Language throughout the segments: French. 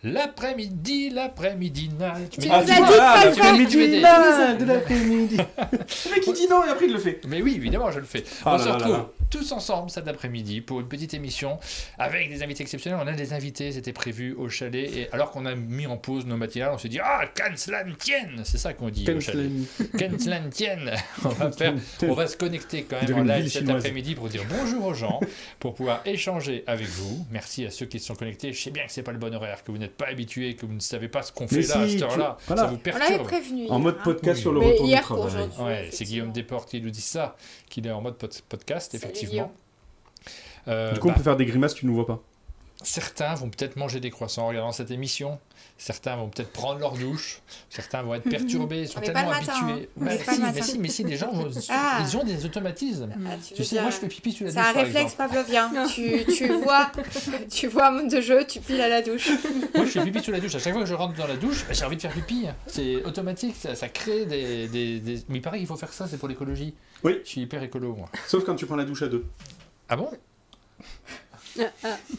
L'après-midi night. Tu nous as dit de pas le faire. L'après-midi là, de l'après-midi. Le mec il dit non et après il le fait. Mais oui, évidemment, je le fais. Ah On là se là retrouve là là. tous ensemble cet après-midi pour une petite émission avec des invités exceptionnels. On a des invités, c'était prévu au chalet. Et alors qu'on a mis en pause nos matinales, on s'est dit ah, qu'en cela ne tienne. C'est ça qu'on dit au chalet. Qu'en cela ne tienne. On va se connecter quand même en live cet après-midi pour dire bonjour aux gens, pour pouvoir échanger avec vous. Merci à ceux qui se sont connectés. Je sais bien que c'est pas le bon horaire, que vous n'êtes pas habitués, que vous ne savez pas ce qu'on fait Mais là à si, cette heure-là. voilà. Ça vous On l'avait perturbe. prévenu. En hier, mode hein. podcast Oui. sur le Mais retour du hier pour travail. aujourd'hui. Ouais, c'est effectivement. Guillaume Desportes qui nous dit ça, qu'il est en mode podcast, Salut, effectivement. Du coup on peut faire des grimaces, tu nous vois pas. Certains vont peut-être manger des croissants en regardant cette émission. Certains vont peut-être prendre leur douche. Certains vont être perturbés. Ils sont On est pas tellement le matin, habitués. hein. On est pas le matin. Mais si, les gens Ah. ils ont des automatismes. Ah, Tu veux sais, dire, moi je fais pipi sous la douche. c'est un par réflexe exemple. pavlovien. tu vois un mode de jeu, tu piles à la douche. Moi je fais pipi sous la douche. À chaque fois que je rentre dans la douche, j'ai envie de faire pipi. C'est automatique. Ça crée des. Mais il paraît qu'il faut faire ça, c'est pour l'écologie. Oui. Je suis hyper écolo, moi. Sauf quand tu prends la douche à deux. Ah bon?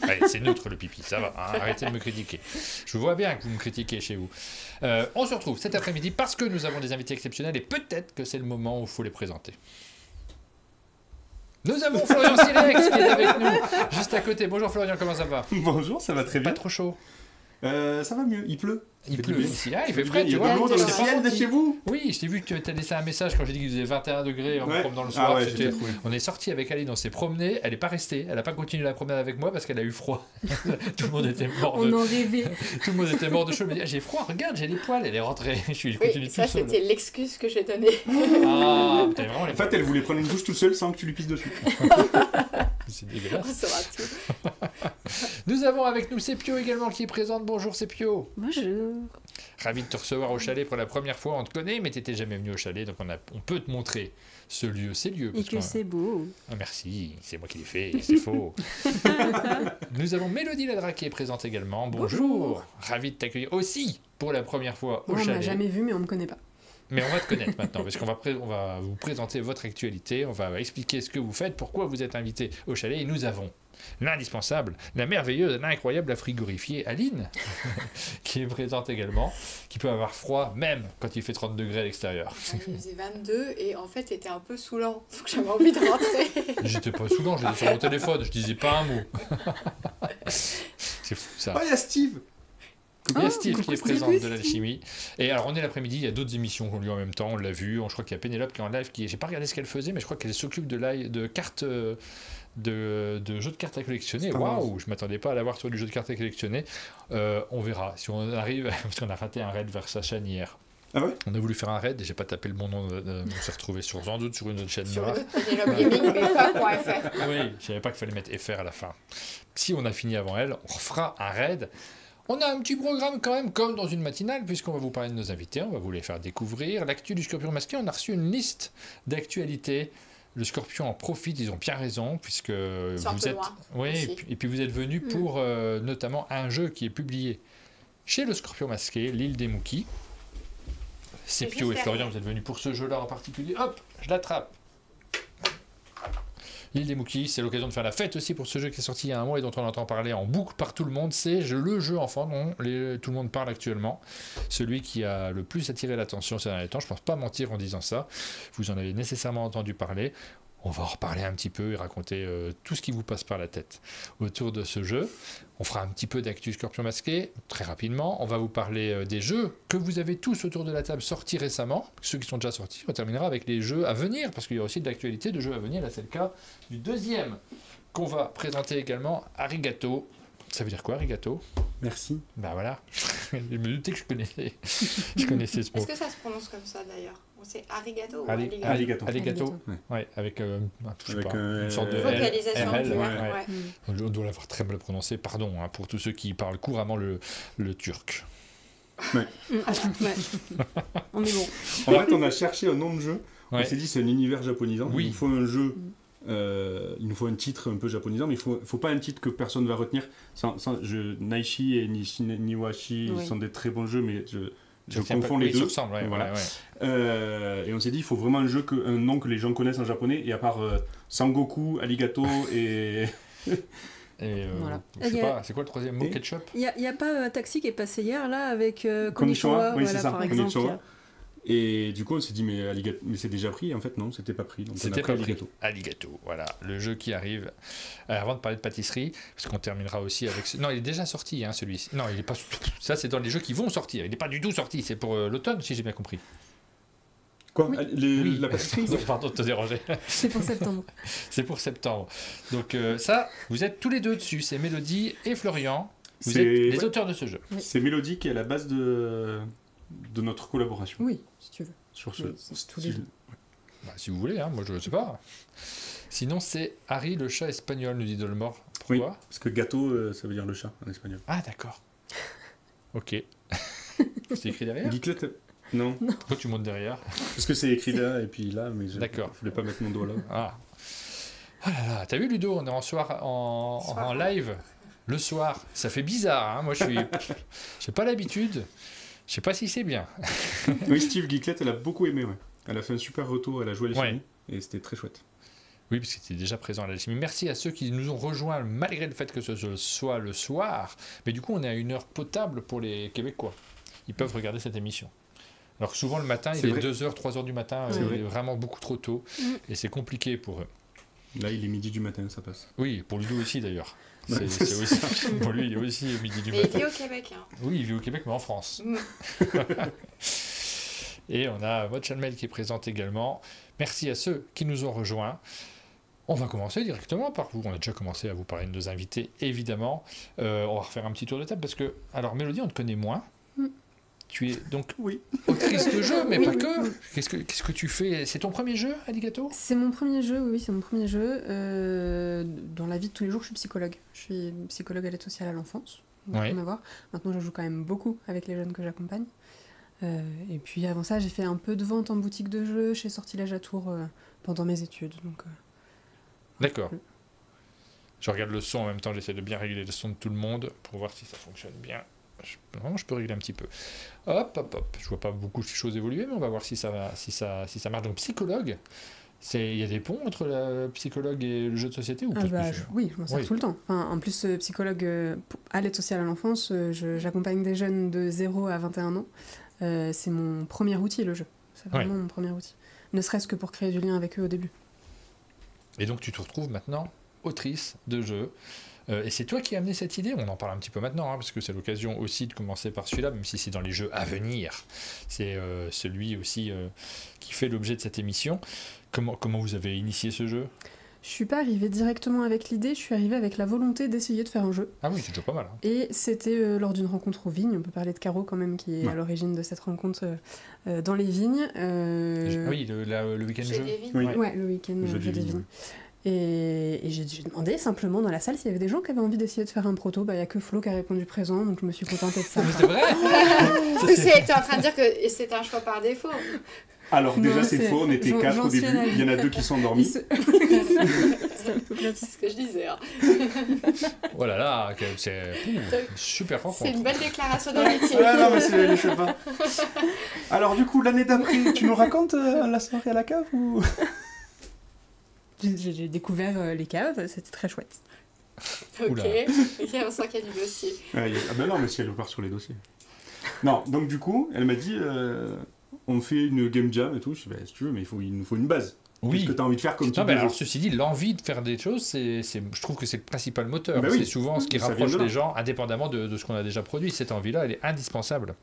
Allez, c'est neutre le pipi, ça va, hein, arrêtez de me critiquer. Je vois bien que vous me critiquez chez vous. On se retrouve cet après-midi parce que nous avons des invités exceptionnels et peut-être que c'est le moment où il faut les présenter. Nous avons Florian Sirex qui est avec nous, juste à côté. Bonjour Florian, comment ça va? Bonjour, ça va très Pas bien. trop chaud? Ça va mieux, il pleut. Il fait pleut du bien. ici, ah, il fait Il frais, y tu a vois. de l'eau dans le Je t'ai pas ciel de senti. chez vous. Oui, je t'ai vu que tu as laissé un message quand j'ai dit qu'il faisait 21 degrés en me Ouais. promenant le soir. Ah ouais, C'était- j'ai trouvé. On est sorti avec Aline, on s'est promené, elle n'est pas restée, elle n'a pas continué la promenade avec moi parce qu'elle a eu froid. Tout le monde était mort On de, en rêvait. tout le monde était mort de chaud. Elle m'a dit, ah, j'ai froid, regarde, j'ai les poils, elle est rentrée. Je continue Oui, ça tout seul. c'était l'excuse que j'ai donnée. Ah, t'avais vraiment les En fait, elle voulait prendre une douche toute seule sans que tu lui pisses dessus. C'est On dégueulasse. saura tout. Nous avons avec nous Sepio également qui est présente. Bonjour Sepio. Bonjour. Ravi de te recevoir au chalet pour la première fois. On te connaît, mais t'étais jamais venu au chalet, donc on peut te montrer ce lieu, ces lieux. Et parce que qu'on- c'est beau. Ah, merci, c'est moi qui l'ai fait, c'est faux. Nous avons Mélodie Ladra qui est présente également. Bonjour. Ravi de t'accueillir aussi pour la première fois au Moi, on m'a chalet. jamais vu, mais on me connaît pas. Mais on va te connaître maintenant, parce qu'on va, on va vous présenter votre actualité, on va expliquer ce que vous faites, pourquoi vous êtes invité au chalet, et nous avons l'indispensable, la merveilleuse, l'incroyable, la frigorifiée Aline, qui est présente également, qui peut avoir froid même quand il fait 30 degrés à l'extérieur. Il faisait 22 et en fait c'était un peu saoulant. Donc j'avais envie de rentrer. J'étais pas saoulant, j'étais sur mon téléphone, je disais pas un mot. C'est fou ça. Ah, il y a Steve. Il y a Oh, Steve qui coucou est Steve. présent de l'alchimie. Et alors on est l'après-midi, il y a d'autres émissions qu'on lui en même temps, on l'a vu. Je crois qu'il y a Pénélope qui est en live, j'ai pas regardé ce qu'elle faisait, mais je crois qu'elle s'occupe de cartes, de jeux de cartes à collectionner. C'est pas mal. Waouh, je m'attendais pas à l'avoir sur du jeu de cartes à collectionner. On verra si on arrive, parce qu'on a raté un raid vers sa chaîne hier. Ah ouais? On a voulu faire un raid et j'ai pas tapé le bon nom, on s'est retrouvé sans doute sur une autre chaîne Sur noire. le Penelope Gaming, mais pas pour FR. Oui, je savais pas qu'il fallait mettre FR à la fin. Si on a fini avant elle, on refera un raid. On a un petit programme quand même, comme dans une matinale, puisqu'on va vous parler de nos invités, on va vous les faire découvrir. L'actu du Scorpion masqué, on a reçu une liste d'actualités. Le Scorpion en profite, ils ont bien raison, puisque C'est un vous peu êtes... loin, Oui, aussi. et puis vous êtes venus pour notamment un jeu qui est publié chez le Scorpion masqué, l'île des Mookies. C'est C'est Pio et juste Florian, derrière. vous êtes venus pour ce jeu-là en particulier. Hop, je l'attrape. L'île des Mookies, c'est l'occasion de faire la fête aussi pour ce jeu qui est sorti il y a un mois et dont on entend parler en boucle par tout le monde. C'est le jeu enfant dont tout le monde parle actuellement. Celui qui a le plus attiré l'attention ces derniers temps. Je ne pense pas mentir en disant ça. Vous en avez nécessairement entendu parler. On va en reparler un petit peu et raconter tout ce qui vous passe par la tête autour de ce jeu. On fera un petit peu d'actu Scorpion masqué très rapidement. On va vous parler des jeux que vous avez tous autour de la table sortis récemment. Ceux qui sont déjà sortis, on terminera avec les jeux à venir parce qu'il y a aussi de l'actualité de jeux à venir. Là, c'est le cas du deuxième qu'on va présenter également, Arigato. Ça veut dire quoi, Arigato? Merci. Ben voilà, je me doutais que je connaissais ce mot. Est-ce que ça se prononce comme ça d'ailleurs? Ou c'est arigato ou Ali- alligato? Alligato. Arigato. Ouais. Ouais, avec je sais Avec pas, une sorte de Vocalisation RL, du ouais, verbe, ouais. ouais. On doit l'avoir très mal prononcé, pardon, hein, pour tous ceux qui parlent couramment le turc. Ouais. On est bon. En fait, on a cherché un nom de jeu. Ouais. On s'est dit c'est un univers japonisant. Oui. Il nous faut un jeu. Il nous faut un titre un peu japonisant, mais il faut pas un titre que personne va retenir. Naishi et Niwashi Oui. sont des très bons jeux, mais je tiens pas- confonds oui, les ils se deux. ressemblent, ouais, Voilà. ouais. Et on s'est dit il faut vraiment un nom que les gens connaissent en japonais, et à part Sangoku, Arigato et Et Voilà. je sais Il y a- pas, c'est quoi le troisième mot? Et- Ketchup? Il y a pas un taxi qui est passé hier là avec Konnichiwa, Konnichiwa, oui, voilà, c'est ça, par exemple. Konnichiwa. Et du coup, on s'est dit, mais c'est déjà pris. En fait, non, c'était pas pris. Donc, on a C'était pris pas pris. Alligato. Alligato, voilà, le jeu qui arrive. Avant de parler de pâtisserie, parce qu'on terminera aussi avec... Non, il est déjà sorti, hein, celui-ci. Non, il est pas... Ça, c'est dans les jeux qui vont sortir. Il n'est pas du tout sorti, c'est pour l'automne, si j'ai bien compris. Quoi Oui. Oui. La pâtisserie Pardon de te déranger. C'est pour septembre. C'est pour septembre. Donc ça, vous êtes tous les deux dessus. C'est Mélodie et Florian. Vous C'est- êtes les ouais. auteurs de ce jeu. C'est Mélodie qui est à la base de notre collaboration Oui, si tu veux. sur ce Oui, c'est tous les style. Bah, si vous voulez, hein, moi je sais pas. Sinon, c'est Harry le chat espagnol, nous dit Dolmore. Oui, Pourquoi? parce que gâteau, ça veut dire le chat en espagnol. Ah, d'accord. Ok. C'est écrit derrière? Geeklet, non, Pourquoi tu montes derrière? parce que c'est écrit là et puis là, mais je D'accord. voulais pas mettre mon doigt là. Ah. Oh là là, t'as vu Ludo, on est en live le soir. Ça fait bizarre, hein. Moi j'ai pas l'habitude. Je sais pas si c'est bien. Oui, Steve Geeklet, elle a beaucoup aimé, ouais. Elle a fait un super retour, elle a joué à Ouais. l'alchimie et c'était très chouette. Oui, parce que c'était déjà présent à l'alchimie. Merci à ceux qui nous ont rejoints malgré le fait que ce soit le soir. Mais du coup, on est à une heure potable pour les Québécois. Ils peuvent regarder cette émission. Alors que souvent le matin, il C'est est vrai. 2h, 3h du matin, C'est il vrai. est vraiment beaucoup trop tôt. Et c'est compliqué pour eux. Là, il est midi du matin, ça passe. Oui, pour Ludo aussi d'ailleurs. Ouais, C'est aussi, pour lui, il est aussi midi du Mais il matin. vit au Québec. Hein. Oui, il vit au Québec, mais en France. Mm. Et on a Watchalmel qui est présente également. Merci à ceux qui nous ont rejoints. On va commencer directement par vous. On a déjà commencé à vous parler de nos invités, évidemment. On va refaire un petit tour de table parce que, alors Mélodie, on te connaît moins. Mm. Tu es donc Oui. autrice de jeu, mais Oui, pas oui, que. oui. Qu'est-ce que tu fais? C'est ton premier jeu, Alligato? C'est mon premier jeu, oui, c'est mon premier jeu. Dans la vie de tous les jours, je suis psychologue. Je suis psychologue à l'aide sociale à l'enfance. Donc, Ouais. rien à voir. Maintenant, je joue quand même beaucoup avec les jeunes que j'accompagne. Et puis avant ça, j'ai fait un peu de vente en boutique de jeux chez Sortilège à Tours pendant mes études. Donc, D'accord. Je regarde le son en même temps, j'essaie de bien régler le son de tout le monde pour voir si ça fonctionne bien. Vraiment, je peux régler un petit peu. Hop, hop, hop. Je vois pas beaucoup de choses évoluer, mais on va voir si ça marche. Donc, psychologue, il y a des ponts entre la psychologue et le jeu de société ou pas spécialement? oui, je m'en sers Oui. tout le temps. Enfin, en plus, psychologue à l'aide sociale à l'enfance, j'accompagne des jeunes de 0 à 21 ans. C'est mon premier outil, le jeu. C'est vraiment mon premier outil. Ne serait-ce que pour créer du lien avec eux au début. Et donc, tu te retrouves maintenant autrice de jeux. Et c'est toi qui as amené cette idée. On en parle un petit peu maintenant, hein, parce que c'est l'occasion aussi de commencer par celui-là, même si c'est dans les jeux à venir. C'est celui aussi qui fait l'objet de cette émission. Comment vous avez initié ce jeu? Je suis pas arrivée directement avec l'idée, je suis arrivée avec la volonté d'essayer de faire un jeu. Ah oui, c'est déjà pas mal. Hein. Et c'était lors d'une rencontre aux vignes, on peut parler de Caro quand même, qui est à l'origine de cette rencontre dans les vignes. Ah oui, le week-end Chez jeu. des vignes. Oui. Ouais, le week-end Jeu jeu des des vignes, vignes. Et j'ai demandé simplement dans la salle s'il y avait des gens qui avaient envie d'essayer de faire un proto. Bah, il n'y a que Flo qui a répondu présent, donc je me suis contentée de ça. C'est vrai? T'es en train de dire que c'est un choix par défaut. Alors Non, déjà, c'est c'est- faux, on était j'en- 4 j'en au suis début, à la il y en a 2 qui sont endormis. C'est ce que je disais. Hein. Oh là là, c'est super C'est rencontre. une belle déclaration d'amitié. Ah non, mais c'est, je sais pas. Alors du coup, l'année d'après, tu nous racontes la soirée à la cave ou... J'ai découvert les caves, c'était très chouette. Ok, Oula. on sent qu'il y a du dossier. Ah ben non, mais si elle part sur les dossiers. Non, donc du coup, elle m'a dit, on fait une game jam et tout. Je dis, bah, si tu veux, mais il nous faut une base. Oui. Qu'est-ce que tu as envie de faire comme Non, type mais de alors, jeu? ceci dit, l'envie de faire des choses, je trouve que c'est le principal moteur. Bah oui. C'est souvent ce qui Ça vient rapproche de là. les gens, indépendamment de ce qu'on a déjà produit. Cette envie-là, elle est indispensable.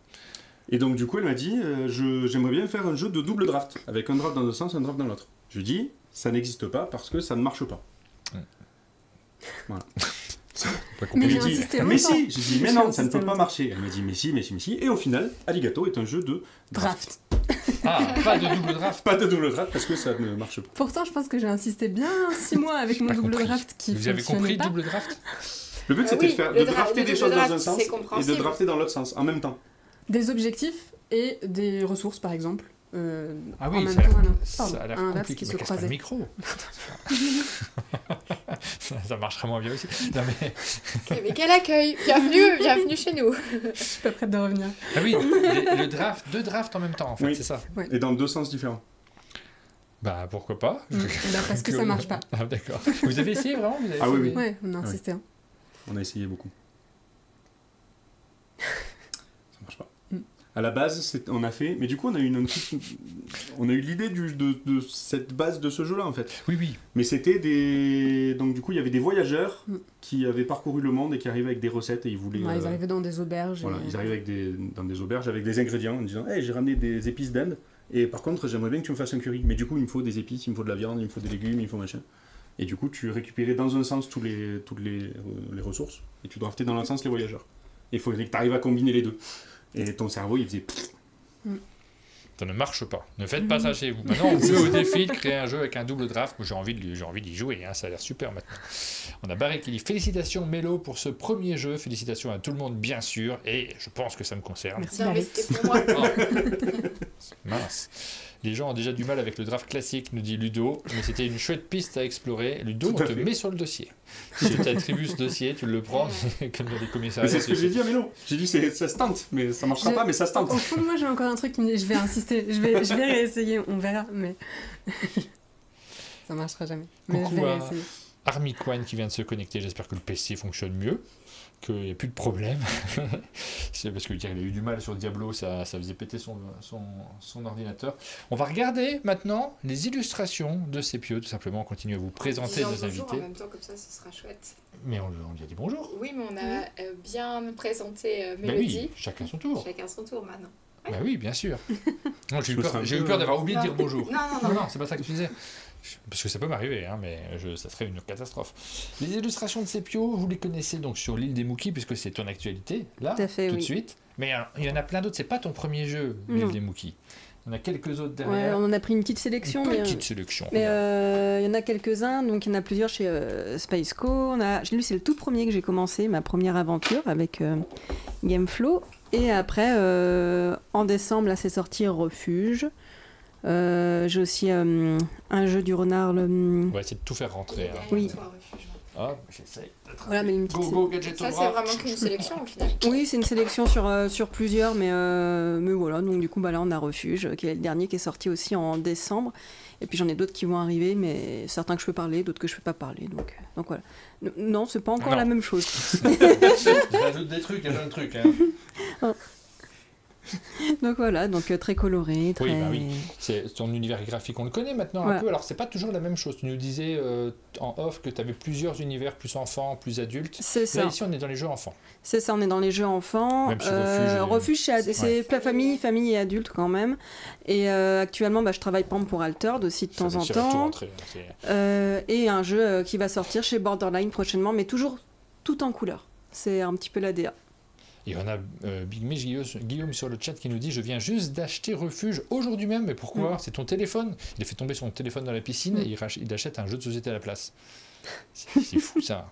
Et donc du coup, elle m'a dit, j'aimerais bien faire un jeu de double draft, avec un draft dans un sens, un draft dans l'autre. Je lui dis, ça n'existe pas parce que ça ne marche pas. Voilà. Pas Mais Elle j'ai me dit, insisté mais longtemps. si, j'ai dit, mais J'ai non, ça ne insisté peut pas longtemps. marcher. Elle m'a dit, mais si. Et au final, Alligato est un jeu de draft. Draft. Ah, pas de double draft. Pas de double draft parce que ça ne marche pas. Pourtant, je pense que j'ai insisté bien 6 mois avec mon Pas double compris. draft qui Vous avez fonctionnait compris, pas. double draft? Le but, Ah c'était oui, de drafter le des double choses dans draft, un sens c'est et de compréhensible. drafter dans l'autre sens, en même temps. Des objectifs et des ressources, par exemple. Ah en oui, même ça a temps, l'air- pardon, ça a l'air un inverse compliqué. qui Mais se casse pas le croisait. micro. Ça marcherait moins bien aussi. Non, mais... Mais quel accueil. Bienvenue chez nous. Je suis pas prête de revenir. Ah oui, le draft, deux drafts en même temps, en fait, Oui. c'est ça. Et dans 2 sens différents. Bah, pourquoi pas? Bah, parce que ça marche pas. Ah, d'accord. Vous avez essayé, vraiment? Vous avez Ah fait oui, des- oui. Ouais, on a insisté. Hein. On a essayé beaucoup. Ça marche pas. À la base, on a fait... Mais du coup, on a eu l'idée de cette base de ce jeu-là, en fait. Oui. Mais c'était des... Donc du coup, il y avait des voyageurs qui avaient parcouru le monde et qui arrivaient avec des recettes et ils voulaient... Ils arrivaient dans des auberges. Voilà, ils arrivaient dans des auberges avec des ingrédients en disant « Hey, j'ai ramené des épices d'Inde et par contre, j'aimerais bien que tu me fasses un curry. Mais du coup, il me faut des épices, il me faut de la viande, il me faut des légumes, il me faut machin. » Et du coup, tu récupérais dans un sens toutes les ressources et tu draftais dans l'autre sens les voyageurs. Et il faut que tu arrives à combiner les deux. Et ton cerveau, il faisait... Ça ne marche pas. Ne faites pas ça chez vous. Maintenant, on peut au défi de créer un jeu avec un double draft. J'ai envie d'y jouer, hein. Ça a l'air super maintenant. On a Barré qui dit félicitations Mélo pour ce premier jeu. Félicitations à tout le monde, bien sûr. Et je pense que ça me concerne. Merci, Non, mais c'était pour moi. Mince. Les gens ont déjà du mal avec le draft classique, nous dit Ludo, mais c'était une chouette piste à explorer. Ludo, on te met sur le dossier. Si tu attribues ce dossier, tu le prends, comme dans les commissariats. C'est ce que j'ai dit à Mélo. J'ai dit, ça se tente, mais ça marchera pas, mais ça se tente. Au fond, moi, j'ai encore un truc qui me dit, je vais insister, je vais réessayer, on verra, mais ça marchera jamais. Mais Coucou je vais à réessayer. Armiquan qui vient de se connecter. J'espère que le PC fonctionne mieux, qu'il n'y a plus de problème. C'est parce qu'il a eu du mal sur Diablo, ça faisait péter son ordinateur. On va regarder maintenant les illustrations de Sepio, tout simplement. On continue à vous présenter nos bonjour invités. en même temps, comme ça, ce sera chouette. Mais on lui a dit bonjour. Oui, mais on a bien présenté Ben Mélodie. oui, chacun son tour. Chacun son tour maintenant. Ben oui, bien sûr. Non, j'ai Je eu me peur d'avoir oublié de dire bonjour. Non. Non, c'est pas ça que tu disais. Parce que ça peut m'arriver, hein, mais ça serait une catastrophe. Les illustrations de Sepio, vous les connaissez donc sur l'île des Mookies, puisque c'est ton actualité, là, Tout à fait, de oui. suite. Mais il y en a plein d'autres, c'est pas ton premier jeu, l'île Non. des Mookies. Il y en a quelques autres Ouais, derrière. on en a pris une petite sélection. Une mais, petite sélection. Mais regarde. il y en a quelques-uns, donc il y en a plusieurs chez Spaceco. Lui, c'est le tout premier que j'ai commencé, ma première aventure avec Gameflow. Et après, en décembre, là, c'est sorti Refuge. J'ai aussi un jeu du renard. On va essayer de tout faire rentrer. Hein. Oui. Ah, j'essaye. Voilà, mais une petite Go, gadget au Ça, c'est bras. vraiment qu'une sélection au final. Oui, c'est une sélection sur plusieurs, mais voilà. Donc du coup, là, on a Refuge, qui est le dernier qui est sorti aussi en décembre. Et puis j'en ai d'autres qui vont arriver, mais certains que je peux parler, d'autres que je peux pas parler. Donc voilà. Non, c'est pas encore Non. la même chose. J'ajoute des trucs, il y a plein de trucs. Hein. Donc voilà, donc très coloré, très... Oui, bah oui. C'est ton univers graphique, on le connaît maintenant un Voilà. peu. Alors, c'est pas toujours la même chose. Tu nous disais en off que tu avais plusieurs univers, plus enfants, plus adultes. C'est ça. Là, ici, on est dans les jeux enfants. C'est ça, on est dans les jeux enfants. Même si Refuge, C'est famille et adulte quand même. Et actuellement, je travaille par exemple pour Altered aussi de temps en temps. Et un jeu qui va sortir chez Borderline prochainement, mais toujours tout en couleur. C'est un petit peu la DA. Et on a Big Mish Guillaume sur le chat qui nous dit: je viens juste d'acheter Refuge aujourd'hui même. Mais pourquoi? C'est ton téléphone. Il a fait tomber son téléphone dans la piscine et il achète un jeu de société à la place. C'est fou ça.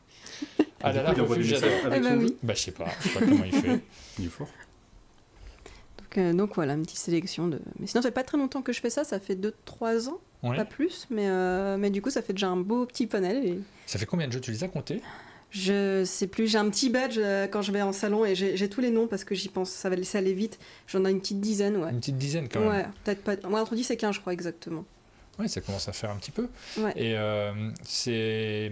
Ah là là, Refuge, j'adore. Oui. Je sais pas comment il fait. Il est fort. Donc voilà, une petite sélection de... Mais sinon, ça fait pas très longtemps que je fais ça, ça fait 2-3 ans, Ouais. pas plus. Mais du coup, ça fait déjà un beau petit panel. Et... Ça fait combien de jeux tu les as comptés? Je sais plus, j'ai un petit badge quand je vais en salon et j'ai tous les noms parce que j'y pense, ça va laisser aller vite. J'en ai une petite dizaine, ouais. Une petite dizaine quand même. Ouais, peut-être pas. Moi, entre 10 et 15, je crois exactement. Oui, ça commence à faire un petit peu. Ouais. Et alors c'est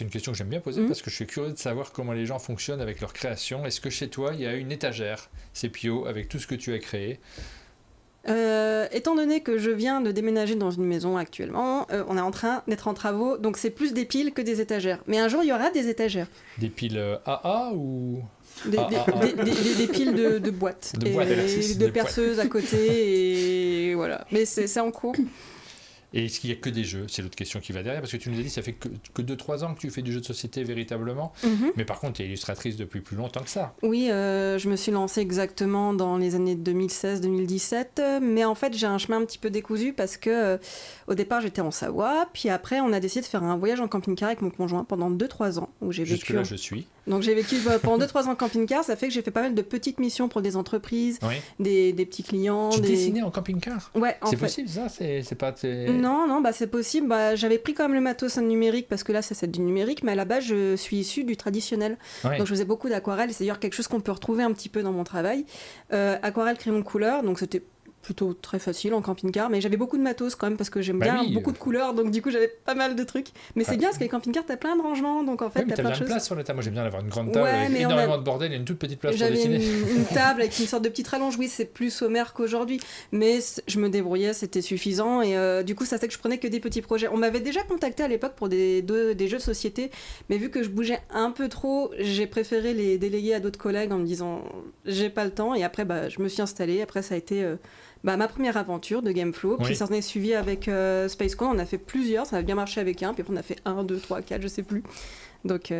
une question que j'aime bien poser parce que je suis curieux de savoir comment les gens fonctionnent avec leur création. Est-ce que chez toi, il y a une étagère Sepio avec tout ce que tu as créé? Étant donné que je viens de déménager dans une maison actuellement, on est en train d'être en travaux, donc c'est plus des piles que des étagères. Mais un jour, il y aura des étagères. Des piles AA ou Des piles de boîtes. De boîtes, et de des perceuses à côté, et voilà. Mais c'est en cours. Et est-ce qu'il n'y a que des jeux? C'est l'autre question qui va derrière, parce que tu nous as dit ça fait que 2-3 ans que tu fais du jeu de société véritablement. Mais par contre, tu es illustratrice depuis plus longtemps que ça. Oui, je me suis lancée exactement dans les années 2016-2017, mais en fait j'ai un chemin un petit peu décousu parce que au départ j'étais en Savoie, puis après on a décidé de faire un voyage en camping-car avec mon conjoint pendant 2-3 ans. Où j'ai vécu. Jusque-là, je suis. Donc j'ai vécu pendant 2-3 ans en camping-car, ça fait que j'ai fait pas mal de petites missions pour des entreprises, Oui. des petits clients. Tu dessinais en camping-car? Ouais, en c'est fait. possible ça? C'est pas... Non, c'est possible. J'avais pris quand même le matos en numérique parce que là, c'est du numérique, mais à la base, je suis issue du traditionnel. Ouais. Donc, je faisais beaucoup d'aquarelle. C'est d'ailleurs quelque chose qu'on peut retrouver un petit peu dans mon travail. Aquarelle, crayon couleur. Donc, c'était plutôt très facile en camping-car, mais j'avais beaucoup de matos quand même parce que j'aime bien beaucoup de couleurs, donc du coup j'avais pas mal de trucs. Mais c'est bien parce que les camping-cars t'as plein de rangements, donc en fait t'as plein de choses. Place sur la table. Moi j'aime bien avoir une grande table avec énormément de bordel et une toute petite place pour dessiner. J'avais une table avec une sorte de petite rallonge, oui c'est plus sommaire qu'aujourd'hui, mais je me débrouillais, c'était suffisant et du coup ça fait que je prenais que des petits projets. On m'avait déjà contacté à l'époque pour des jeux de société, mais vu que je bougeais un peu trop, j'ai préféré les déléguer à d'autres collègues en me disant j'ai pas le temps, et après je me suis installée. Après ça a été ma première aventure de Gameflow, puis ça s'en est suivi avec SpaceCon. On a fait plusieurs, ça a bien marché avec un, puis après on a fait 1, 2, 3, 4, je sais plus. Donc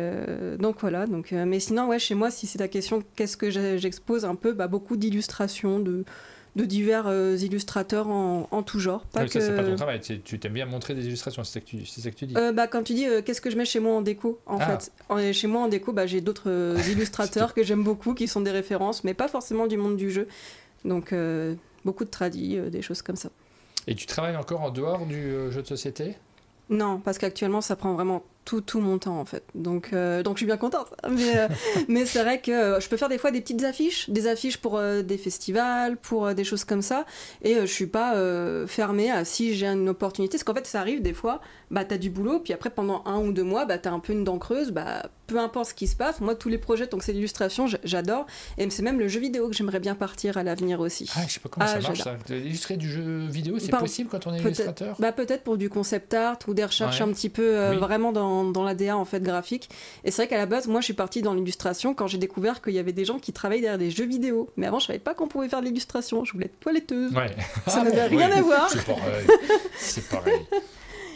voilà, mais sinon chez moi, si c'est ta question, qu'est-ce que j'expose un peu, beaucoup d'illustrations de divers illustrateurs en tout genre. Ça c'est pas ton travail, tu t'aimes bien montrer des illustrations, c'est ça que tu dis. Quand tu dis qu'est-ce que je mets chez moi en déco, en fait. Chez moi en déco, j'ai d'autres illustrateurs que j'aime beaucoup, qui sont des références, mais pas forcément du monde du jeu. Donc beaucoup de tradis, des choses comme ça. Et tu travailles encore en dehors du jeu de société ? Non, parce qu'actuellement ça prend vraiment tout mon temps en fait. Donc je suis bien contente. Mais c'est vrai que je peux faire des fois des petites affiches, pour des festivals, pour des choses comme ça. Et je suis pas fermée à si j'ai une opportunité. Parce qu'en fait ça arrive des fois, t'as du boulot, puis après pendant 1 ou 2 mois, t'as un peu une dent creuse, peu importe ce qui se passe. Moi tous les projets, tant que c'est l'illustration, j'adore. Et c'est même le jeu vidéo que j'aimerais bien partir à l'avenir aussi. Je sais pas comment ça marche ça. Illustrer du jeu vidéo, c'est possible quand on est illustrateur ? Peut-être pour du concept art ou des recherches un petit peu vraiment dans l'ADA en fait graphique. Et c'est vrai qu'à la base, moi je suis partie dans l'illustration quand j'ai découvert qu'il y avait des gens qui travaillaient derrière des jeux vidéo. Mais avant je savais pas qu'on pouvait faire de l'illustration. Je voulais être toiletteuse. Ça n'avait rien à voir. C'est pareil.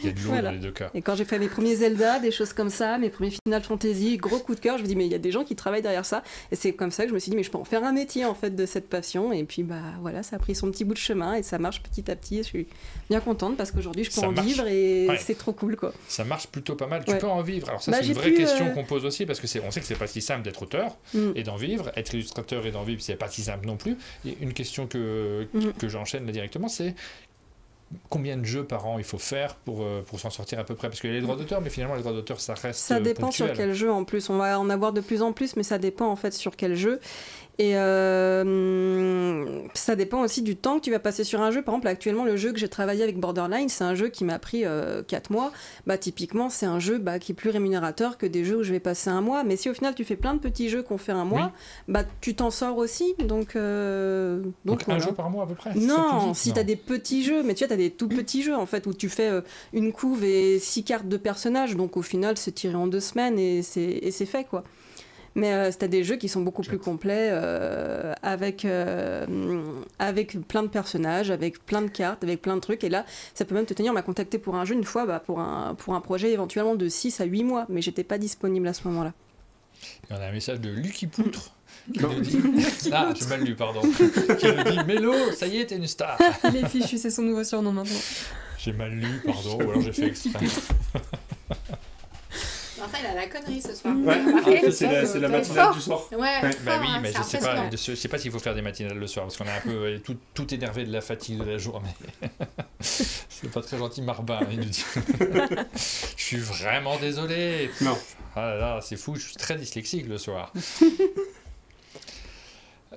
Il y a de l'eau dans les deux cas. Et quand j'ai fait mes premiers Zelda, des choses comme ça, mes premiers Final Fantasy, gros coup de cœur, je me dis mais il y a des gens qui travaillent derrière ça. Et c'est comme ça que je me suis dit mais je peux en faire un métier en fait de cette passion. Et puis voilà, ça a pris son petit bout de chemin et ça marche petit à petit. Je suis bien contente parce qu'aujourd'hui je peux en vivre et c'est trop cool quoi. Ça marche plutôt pas mal. Tu peux en vivre. Alors ça c'est une vraie question qu'on pose aussi parce que on sait que c'est pas si simple d'être auteur et d'en vivre. Être illustrateur et d'en vivre c'est pas si simple non plus. Et une question que j'enchaîne là directement, c'est combien de jeux par an il faut faire pour s'en sortir à peu près ? Parce qu'il y a les droits d'auteur, mais finalement les droits d'auteur ça reste ça dépend ponctuel. Sur quel jeu en plus. On va en avoir de plus en plus, mais ça dépend en fait sur quel jeu. Et ça dépend aussi du temps que tu vas passer sur un jeu. Par exemple, actuellement, le jeu que j'ai travaillé avec Borderline, c'est un jeu qui m'a pris 4 mois. Typiquement, c'est un jeu qui est plus rémunérateur que des jeux où je vais passer 1 mois. Mais si au final, tu fais plein de petits jeux qu'on fait 1 mois, tu t'en sors aussi. Donc voilà. Un jeu par mois à peu près ? Non, si tu as des petits jeux, mais tu vois, tu as des tout petits jeux en fait, où tu fais une couve et 6 cartes de personnages. Donc au final, c'est tiré en 2 semaines et c'est fait quoi. Mais c'est des jeux qui sont beaucoup plus complets avec plein de personnages, avec plein de cartes, avec plein de trucs. Et là, ça peut même te tenir. On m'a contacté pour un jeu une fois pour un projet éventuellement de 6 à 8 mois. Mais j'étais pas disponible à ce moment-là. Et on a un message de Lucky Poutre qui nous dit... Ah, j'ai mal lu, pardon. Qui nous dit « Mélo, ça y est, t'es une star !» Il est fichu, c'est son nouveau surnom maintenant. J'ai mal lu, pardon, ou alors j'ai fait exprès. Enfin, il a la connerie ce soir. C'est la matinale du soir. Oui, mais je sais pas s'il faut faire des matinales le soir, parce qu'on est un peu tout énervé de la fatigue de la journée. C'est pas très gentil, Marbin, il nous dit. Je suis vraiment désolé. Non. Ah là là, c'est fou, je suis très dyslexique le soir.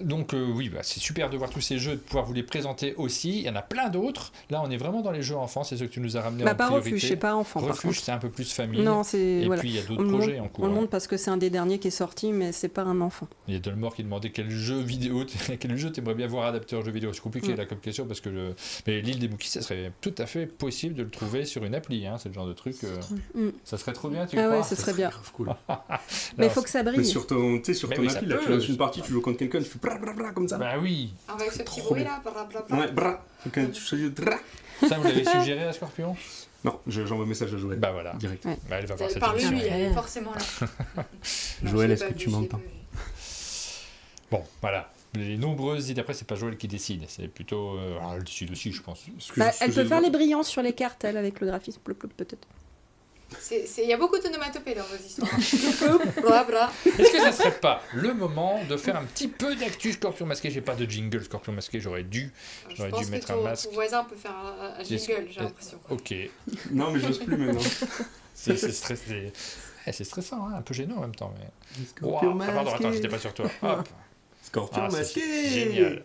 Donc c'est super de voir tous ces jeux, de pouvoir vous les présenter aussi. Il y en a plein d'autres. Là, on est vraiment dans les jeux enfants, c'est ce que tu nous as ramené en pas priorité. Refuge, c'est pas enfant. Refuge, c'est un peu plus famille. Non, puis il y a d'autres projets en cours. On le montre parce que c'est un des derniers qui est sorti, mais c'est pas un enfant. Il y a Dolmore qui demandait quel jeu t'aimerais bien voir adapté en jeu vidéo. C'est compliqué là comme question parce que mais l'île des Bookies, ça serait tout à fait possible de le trouver sur une appli. C'est le genre de truc. Ça serait trop bien, tu crois ? Ouais, ça serait bien. Cool. Mais il faut que ça brille. Mais sur ton appli, là, tu lances une partie, tu joues contre quelqu'un, tu fais comme ça. Bah oui. Avec ce petit bruit là, Ouais, bra. Ça, vous l'avez suggéré à Scorpion ? Non, j'envoie un message à Joël. Bah voilà. Direct. Ouais. Bah, elle va voir cette émission. émission. Parle-lui, elle est forcément là. Joël, est-ce que tu m'entends ? Bon, voilà. Les nombreuses idées. Après, c'est pas Joël qui décide, c'est plutôt. Elle décide aussi, je pense. Elle peut faire les brillants sur les cartes, elle, avec le graphisme, peut-être. Il y a beaucoup d'onomatopées dans vos histoires. Est-ce que ça serait pas le moment de faire un petit peu d'actu Scorpion Masqué ? J'ai pas de jingle Scorpion Masqué, j'aurais dû mettre un masque. Ton voisin peut faire un jingle, j'ai l'impression. Ok. Non, mais j'ose plus maintenant. C'est stressant, un peu gênant en même temps. Mais... Scorpion Masqué. Pardon, attends, j'étais pas sur toi. Hop. Scorpion Masqué. Génial.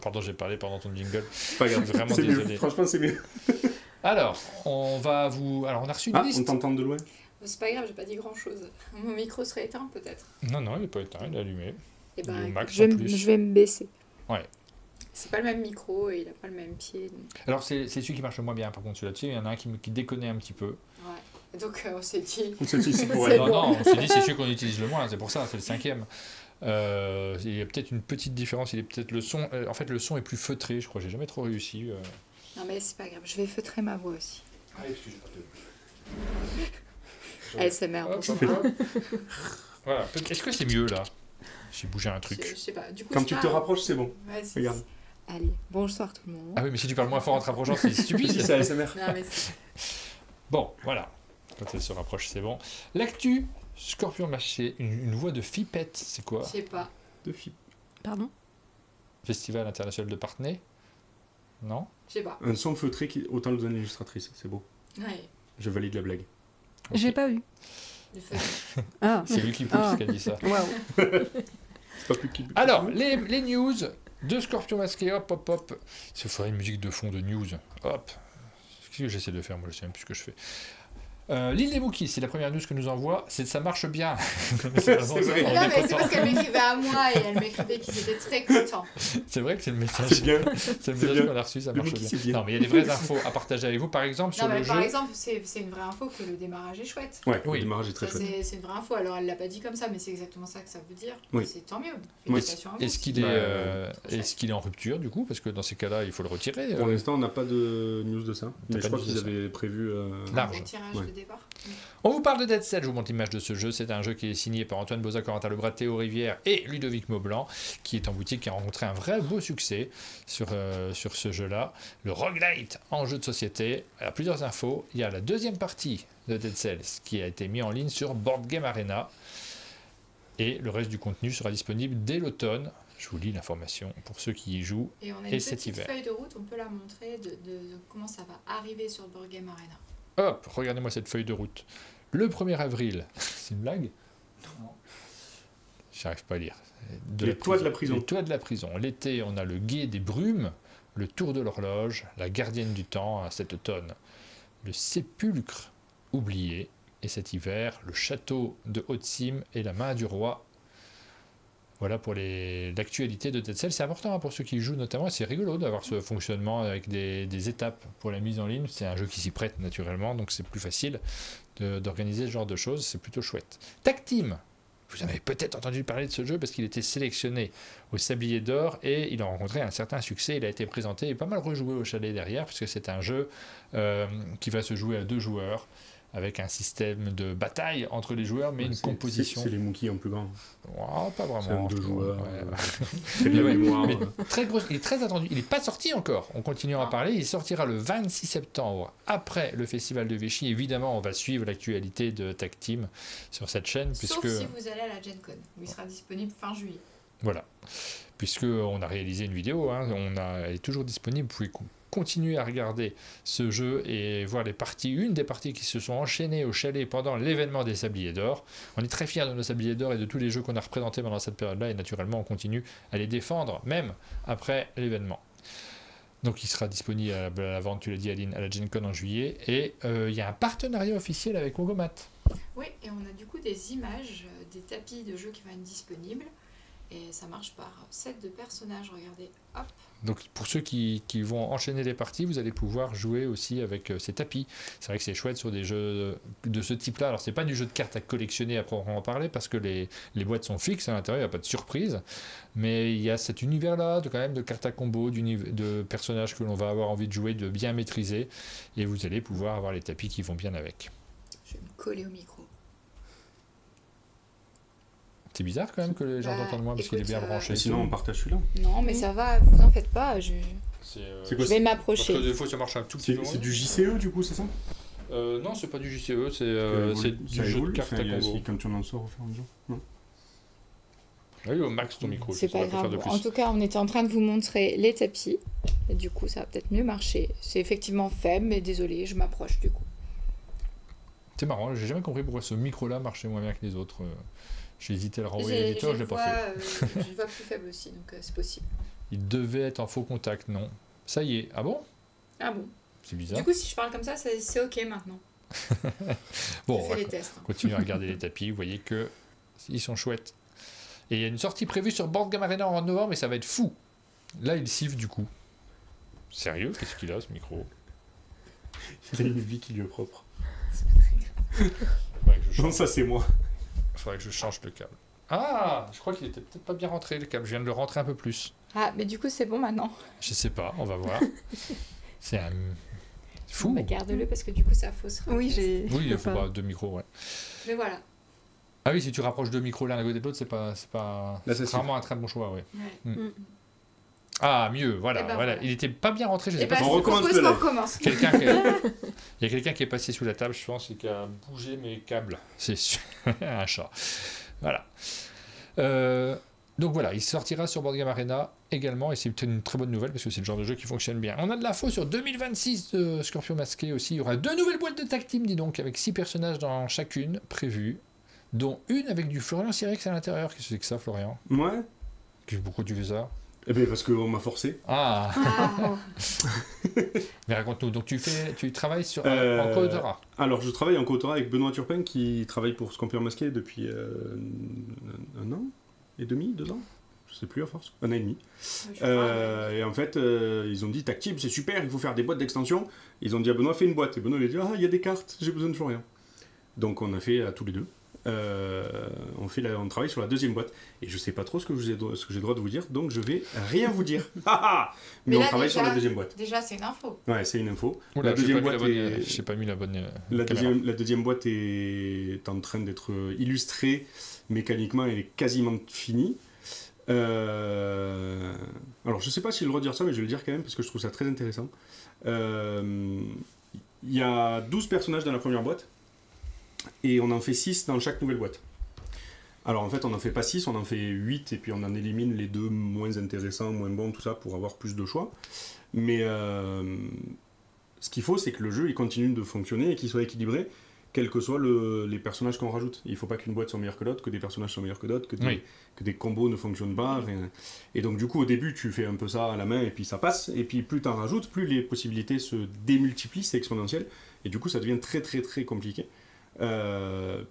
Pardon, j'ai parlé pendant ton jingle. C'est pas grave, Vraiment c'est désolé. mieux. Franchement, c'est mieux. Alors, on va vous... Alors, on a reçu une Ah, liste. on t'entend de loin. C'est pas grave, j'ai pas dit grand chose. Mon micro serait éteint peut-être. Non, il n'est pas éteint, il est allumé. Et Ou au ben, max, je, vais en me- plus. je vais me baisser. Ouais. C'est pas le même micro et il a pas le même pied. Donc, Alors, c'est celui qui marche le moins bien, par contre, celui là-dessus. Il y en a un qui déconne un petit peu. ouais. Et donc on s'est dit. On s'est dit, c'est pour C'est elle. Non, bon. on s'est dit, c'est celui qu'on utilise le moins, c'est pour ça, c'est le 5e. Il y a peut-être une petite différence, il est peut-être le son. En fait, le son est plus feutré, je crois. J'ai jamais trop réussi. Non mais c'est pas grave, je vais feutrer ma voix aussi. Ah, excusez-moi. ASMR. Hop, bonjour. hop, hop. Voilà. Est-ce que c'est mieux là? J'ai bougé un Je truc. sais pas. Du coup, Quand je tu te parle. rapproches, c'est bon. Vas-y. Regarde. Allez, bonsoir tout le monde. Ah oui, mais si tu parles moins fort en te rapprochant, c'est stupide. Si, c'est ASMR. Non mais c'est... Bon, voilà. Quand elle se rapproche, c'est bon. L'actu, Scorpion Masqué, une voix de fipette, c'est quoi? Je sais pas. De filles. Pardon? Festival international de Parthenay? Non? Je sais pas. Un son feutré qui autant le donne l'illustratrice, c'est beau. Ouais. Je valide la blague. J'ai pas eu. Du feu. Ah, C'est lui qui pousse Ah. qui a dit ça. waouh. C'est pas plus qui. Alors, les news de Scorpion Masqué, hop, hop, hop. Il faudrait une musique de fond de news. Hop. Qu'est-ce que j'essaie de faire? Moi, je sais même plus ce que je fais. L'île des Mookies, c'est la première news que nous envoie. Ça marche bien. C'est vraiment ça, vrai. on Non est mais c'est content. parce qu'elle m'écrivait à moi et elle m'écrivait qu'ils étaient très contents. C'est vrai que c'est le message. C'est bien. C'est le c'est message bien. qu'on a reçu, ça Le marche Mookie, bien. c'est bien. Non, mais il y a des vraies infos à partager avec vous. Par exemple, sur Non mais le par jeu. exemple, c'est une vraie info que le démarrage est chouette. Ouais, Oui. le démarrage est très Ça, chouette. c'est une vraie info. Alors elle l'a pas dit comme ça, mais c'est exactement ça que ça veut dire. Oui. C'est tant mieux. Oui. Félicitations à vous. Est-ce qu'il est, Bah, est-ce qu'il est en rupture du coup? Parce que dans ces cas-là, il faut le retirer. Pour l'instant, on n'a pas de news de ça. Mais pas je crois de news qu'ils de ça. avaient prévu. Large. Au tirage Ouais. de départ. On vous parle de Dead Cell, je vous montre l'image de ce jeu. C'est un jeu qui est signé par Antoine Boza, Corentin Lebras, Théo Rivière et Ludovic Maublanc, qui est en boutique, qui a rencontré un vrai beau succès sur ce jeu-là. Le roguelite en jeu de société. Alors, plusieurs infos. Il y a la deuxième partie de Dead Cells qui a été mis en ligne sur Board Game Arena. Et le reste du contenu sera disponible dès l'automne. Je vous lis l'information pour ceux qui y jouent. Et on a Et une cet petite hiver. feuille de route, on peut la montrer de comment ça va arriver sur Board Game Arena. Hop, regardez-moi cette feuille de route. Le 1er avril, c'est une blague? Non. J'arrive pas à lire. Les toits de la prison. Les toits de la prison. L'été, on a le guet des brumes, le tour de l'horloge, la gardienne du temps à cet automne, le sépulcre oublié, et cet hiver, le château de Haute-Cime et la main du roi. Voilà pour l'actualité de Dead Cell. C'est important hein, pour ceux qui y jouent notamment. C'est rigolo d'avoir ce fonctionnement avec des étapes pour la mise en ligne. C'est un jeu qui s'y prête naturellement, donc c'est plus facile d'organiser ce genre de choses. C'est plutôt chouette. Tag Team. Vous en avez peut-être entendu parler de ce jeu parce qu'il était sélectionné au Sablier d'Or et il a rencontré un certain succès. Il a été présenté et pas mal rejoué au chalet derrière puisque c'est un jeu qui va se jouer à 2 joueurs avec un système de bataille entre les joueurs mais une composition. C'est les Mookies en plus grand. Oh, pas C'est vraiment. un 2 joueurs. Ouais. Très bien Mais ouais, mémoire. mais très gros, il est très attendu. Il n'est pas sorti encore. On continue à en parler. Il sortira le 26 septembre après le festival de Vichy. Évidemment, on va suivre l'actualité de Tag Team sur cette chaîne Sauf puisque si vous allez à la Gen Con, où il sera disponible fin juillet. voilà, puisque on a réalisé une vidéo. Hein, elle est toujours disponible. Vous pouvez continuer à regarder ce jeu et voir une des parties qui se sont enchaînées au chalet pendant l'événement des Sabliers d'Or. On est très fiers de nos Sabliers d'Or et de tous les jeux qu'on a représentés pendant cette période-là et naturellement on continue à les défendre même après l'événement. Donc il sera disponible à la vente, tu l'as dit Aline, à la Gen Con en juillet et il y a un partenariat officiel avec Ogomat. Oui, et on a du coup des images, des tapis de jeu qui vont être disponibles. Et ça marche par set de personnages, regardez, hop. Donc pour ceux qui vont enchaîner les parties, vous allez pouvoir jouer aussi avec ces tapis. C'est vrai que c'est chouette sur des jeux de ce type-là. Alors c'est pas du jeu de cartes à collectionner à proprement parler parce que les boîtes sont fixes à l'intérieur, il n'y a pas de surprise. Mais il y a cet univers-là quand même de cartes à combo, de personnages que l'on va avoir envie de jouer, de bien maîtriser. Et vous allez pouvoir avoir les tapis qui vont bien avec. Je vais me coller au micro. C'est bizarre quand même que les gens Bah, entendent moins parce qu'il est bien écoute, branché. Et sinon, on partage celui-là. Non, mais ça va, vous en faites pas, C'est C'est quoi, je vais parce m'approcher. que des fois ça marche un tout petit peu. C'est du JCE du coup, c'est ça Non, c'est pas du JCE, c'est du jeu de cartes à combo. Quand tu en sors au fur et à mesure. Non. Oui, au max ton micro. C'est je saurais pas faire grave. de plus. En tout cas, on était en train de vous montrer les tapis. Et du coup, ça va peut-être mieux marcher. C'est effectivement faible, mais désolé, je m'approche du coup. C'est marrant, j'ai jamais compris pourquoi ce micro-là marchait moins bien que les autres. J'ai hésité à le renvoyer à l'éditeur, je l'ai pas fait. J'ai une voix plus faible aussi, donc c'est possible. Il devait être en faux contact, non. Ça y est. Ah bon? Ah bon. C'est bizarre. Du coup, si je parle comme ça, c'est ok maintenant. Bon, Je on fais va les tests. continuer à regarder les tapis. Vous voyez que ils sont chouettes. Et il y a une sortie prévue sur Board Game Arena en novembre, mais ça va être fou. Là, il siffle du coup. Sérieux? Qu'est-ce qu'il a, ce micro? Il a une vie qui lui est propre. Faudrait que je Non, change, ça c'est moi. faudrait que je change le câble. Ah, je crois qu'il était peut-être pas bien rentré, le câble. Je viens de le rentrer un peu plus. Ah, mais du coup, c'est bon maintenant. Je sais pas, on va voir. C'est un... fou. Bah, garde-le parce que du coup, ça faussera. Oui, j'ai. Oui, il je faut pas. pas deux micros, ouais. Mais voilà. Ah oui, si tu rapproches deux micros l'un à côté de l'autre, c'est pas Là, ça c'est vraiment un très bon choix, ouais. Ouais. Ah, mieux, voilà, Eh ben, voilà. voilà. Il était pas bien rentré, je sais Et pas bah, si on je recommence propose le qu'on live. recommence. quelqu'un qui est... Il y a quelqu'un qui est passé sous la table, je pense, et qui a bougé mes câbles. C'est sûr. Un chat. Voilà. Donc voilà, il sortira sur Board Game Arena également, et c'est une très bonne nouvelle parce que c'est le genre de jeu qui fonctionne bien. On a de l'info sur 2026 de Scorpion Masqué aussi. Il y aura 2 nouvelles boîtes de tag team, dis donc, avec 6 personnages dans chacune prévues, dont une avec du Florian Sirex à l'intérieur. Qu'est-ce que c'est que ça, Florian? Ouais. Pourquoi tu fais ça? Eh bien, parce qu'on m'a forcé. Ah, Ah. mais raconte-nous. Donc tu travailles sur Euh, en co-auteur. Alors, je travaille en co-autorat avec Benoît Turpin qui travaille pour Scorpion Masqué depuis un an et demi, 2 ans. Je sais plus à force. 1 an et demi. Et en fait, ils ont dit Tactib, c'est super, il faut faire des boîtes d'extension. Ils ont dit à Benoît, fais une boîte. Et Benoît, il a dit, ah, il y a des cartes, j'ai besoin de Florian. Donc, on a fait à tous les deux. On travaille sur la deuxième boîte. Et je sais pas trop ce que j'ai le droit de vous dire, donc je vais rien vous dire. Mais on là, travaille déjà- sur la deuxième boîte. Déjà, c'est une info. Ouais, c'est une info. Oula, La deuxième boîte j'ai pas mis la bonne. La caméra. deuxième boîte est en train d'être illustrée. Mécaniquement, elle est quasiment finie. Alors, je sais pas si j'ai le droit de dire ça, mais je vais le dire quand même parce que je trouve ça très intéressant. Il y a 12 personnages dans la première boîte et on en fait 6 dans chaque nouvelle boîte. Alors, en fait, on n'en fait pas 6, on en fait 8 et puis on en élimine les 2 moins intéressants, moins bons, tout ça pour avoir plus de choix. Mais ce qu'il faut, c'est que le jeu il continue de fonctionner et qu'il soit équilibré, quels que soient les personnages qu'on rajoute. Il ne faut pas qu'une boîte soit meilleure que l'autre, que des personnages soient meilleurs que d'autres, que des combos ne fonctionnent pas. Et donc, du coup, au début, tu fais un peu ça à la main et puis ça passe. Et puis, plus tu en rajoutes, plus les possibilités se démultiplient, c'est exponentiel. Et du coup, ça devient très, très, très compliqué.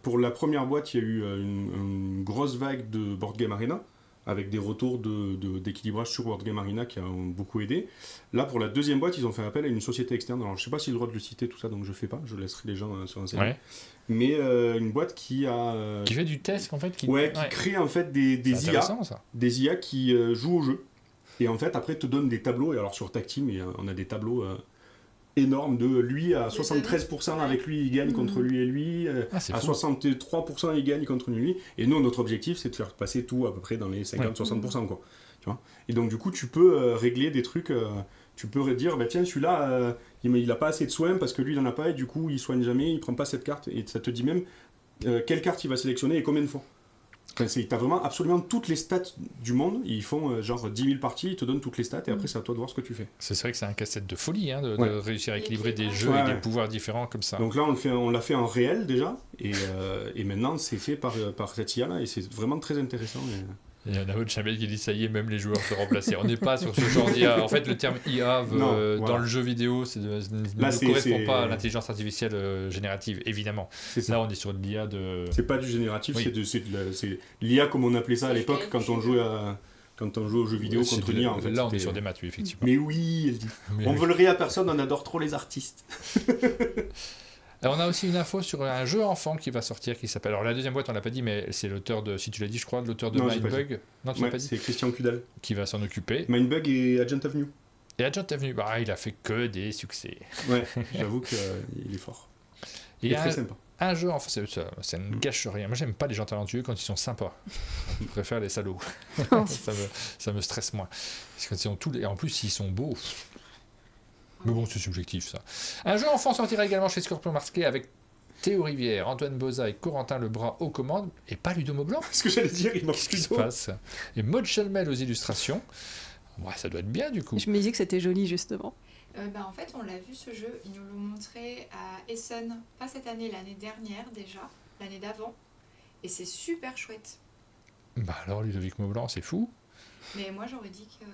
Pour la première boîte, il y a eu une grosse vague de Board Game Arena, avec des retours d'équilibrage sur Board Game Arena qui ont beaucoup aidé. Là, pour la deuxième boîte, ils ont fait appel à une société externe. Alors, je ne sais pas si j'ai le droit de le citer, tout ça, donc je ne fais pas. Je laisserai les gens se renseigner. Ouais. Mais une boîte qui a... Qui fait du test en fait. Qui crée en fait des C'est IA. intéressant, ça. Des IA qui jouent au jeu. Et en fait, après, te donnent des tableaux. Et alors, sur Tacteam, on a des tableaux... énorme de lui à 73% avec lui il gagne contre lui et lui C'est à fou. 63% il gagne contre lui et nous notre objectif c'est de faire passer tout à peu près dans les 50-60% quoi, tu vois. Et donc du coup tu peux régler des trucs, tu peux dire bah tiens celui-là il a pas assez de soins parce que lui il en a pas et du coup il soigne jamais, il prend pas cette carte et ça te dit même quelle carte il va sélectionner et combien de fois. Enfin, t'as vraiment absolument toutes les stats du monde, ils font genre 10 000 parties, ils te donnent toutes les stats et après c'est à toi de voir ce que tu fais. C'est vrai que c'est un casse-tête de folie de réussir à équilibrer des Ouais. jeux et des pouvoirs différents comme ça. Donc là on l'a fait en réel déjà et maintenant c'est fait par cette IA là et c'est vraiment très intéressant. Il y en a autre Chamel qui dit ça y est, même les joueurs se remplacer. On n'est pas sur ce genre d'IA. En fait, le terme IA dans le jeu vidéo ne correspond pas à l'intelligence artificielle générative, évidemment. Là, on est sur de l'IA de. C'est pas du génératif, c'est l'IA comme on appelait ça à l'époque quand on jouait aux jeux vidéo contre une IA. En fait, là, on est sur des maths, oui, effectivement. Mais oui, elle dit. On veut le rire à personne, on adore trop les artistes. Alors, on a aussi une info sur un jeu enfant qui va sortir qui s'appelle. Alors, la deuxième boîte, on l'a pas dit, mais c'est l'auteur de. Si tu l'as dit, je crois, l'auteur de Mindbug. Non, tu l'as pas dit. C'est Christian Cudal. Qui va s'en occuper. Mindbug et Agent Avenue. Et Agent Avenue, il a fait que des succès. Ouais, j'avoue qu'il est fort. Il est très sympa. Un jeu, enfin, ça ne gâche rien. Moi, j'aime pas les gens talentueux quand ils sont sympas. Je préfère les salauds. ça me stresse moins. Parce que ils ont et en plus, s'ils sont beaux. Mais bon, c'est subjectif, ça. Un jeu enfant sortira également chez Scorpion Masqué avec Théo Rivière, Antoine Boza et Corentin Lebras aux commandes, et pas Ludo Maublanc. Ce que j'allais dire, il manque Qu'est-ce qui se passe? Et Maud Chalmel aux illustrations. Ouais, ça doit être bien, du coup. Je me disais que c'était joli, justement. En fait, on l'a vu ce jeu, ils nous l'ont montré à Essen, pas cette année, l'année dernière déjà, l'année d'avant, et c'est super chouette. Alors, Ludovic Maublanc, c'est fou. Mais moi, j'aurais dit que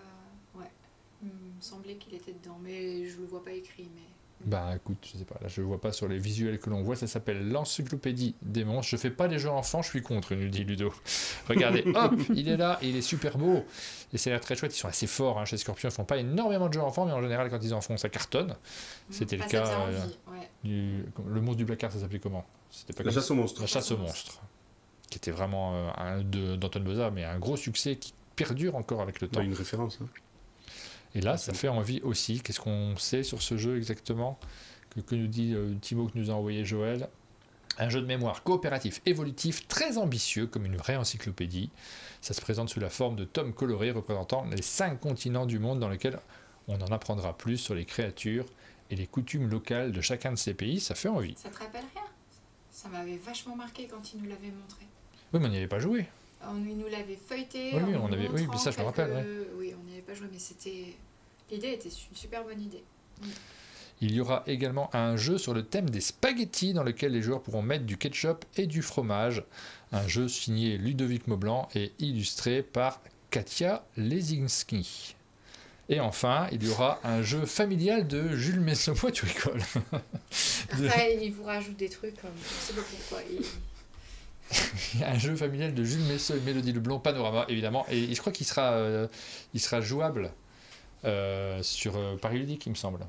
Il me semblait qu'il était dedans, mais je le vois pas écrit. Mais... Bah écoute, je sais pas, là je le vois pas sur les visuels que l'on voit, ça s'appelle l'encyclopédie des monstres. Je fais pas les jeux enfants, je suis contre, nous dit Ludo. Regardez, hop, il est là, et il est super beau. Et c'est l'air très chouette, ils sont assez forts chez Scorpion, ils font pas énormément de jeux enfants, mais en général quand ils en font, ça cartonne. C'était le cas. Le monstre du placard, ça s'appelait comment? C'était pas La chasse aux monstres. La chasse aux monstres. Qui était vraiment d'Antoine Bozat, mais un gros succès qui perdure encore avec le temps. Une référence. Hein. Et là, ça fait envie aussi. Qu'est-ce qu'on sait sur ce jeu exactement que nous dit Thibaut, que nous a envoyé Joël? Un jeu de mémoire coopératif évolutif très ambitieux comme une vraie encyclopédie. Ça se présente sous la forme de tomes colorés représentant les 5 continents du monde dans lesquels on en apprendra plus sur les créatures et les coutumes locales de chacun de ces pays. Ça fait envie. Ça te rappelle rien? Ça m'avait vachement marqué quand il nous l'avait montré. Oui, mais on n'y avait pas joué. Il nous l'avait feuilleté. Oui, on avait, oui, mais ça je me rappelle. Ouais. Oui, on n'y avait pas joué, mais c'était... L'idée était une super bonne idée. Il y aura également un jeu sur le thème des spaghettis dans lequel les joueurs pourront mettre du ketchup et du fromage. Un jeu signé Ludovic Maublanc et illustré par Katia Lesinski. Et enfin, il y aura un jeu familial de Jules Messot. Pourquoi tu rigoles? Après, il vous rajoute des trucs, je ne sais pas pourquoi. Un jeu familial de Jules Messot et Mélodie Leblanc, Panorama évidemment, et je crois qu'il sera jouable sur Paris Ludique, il me semble.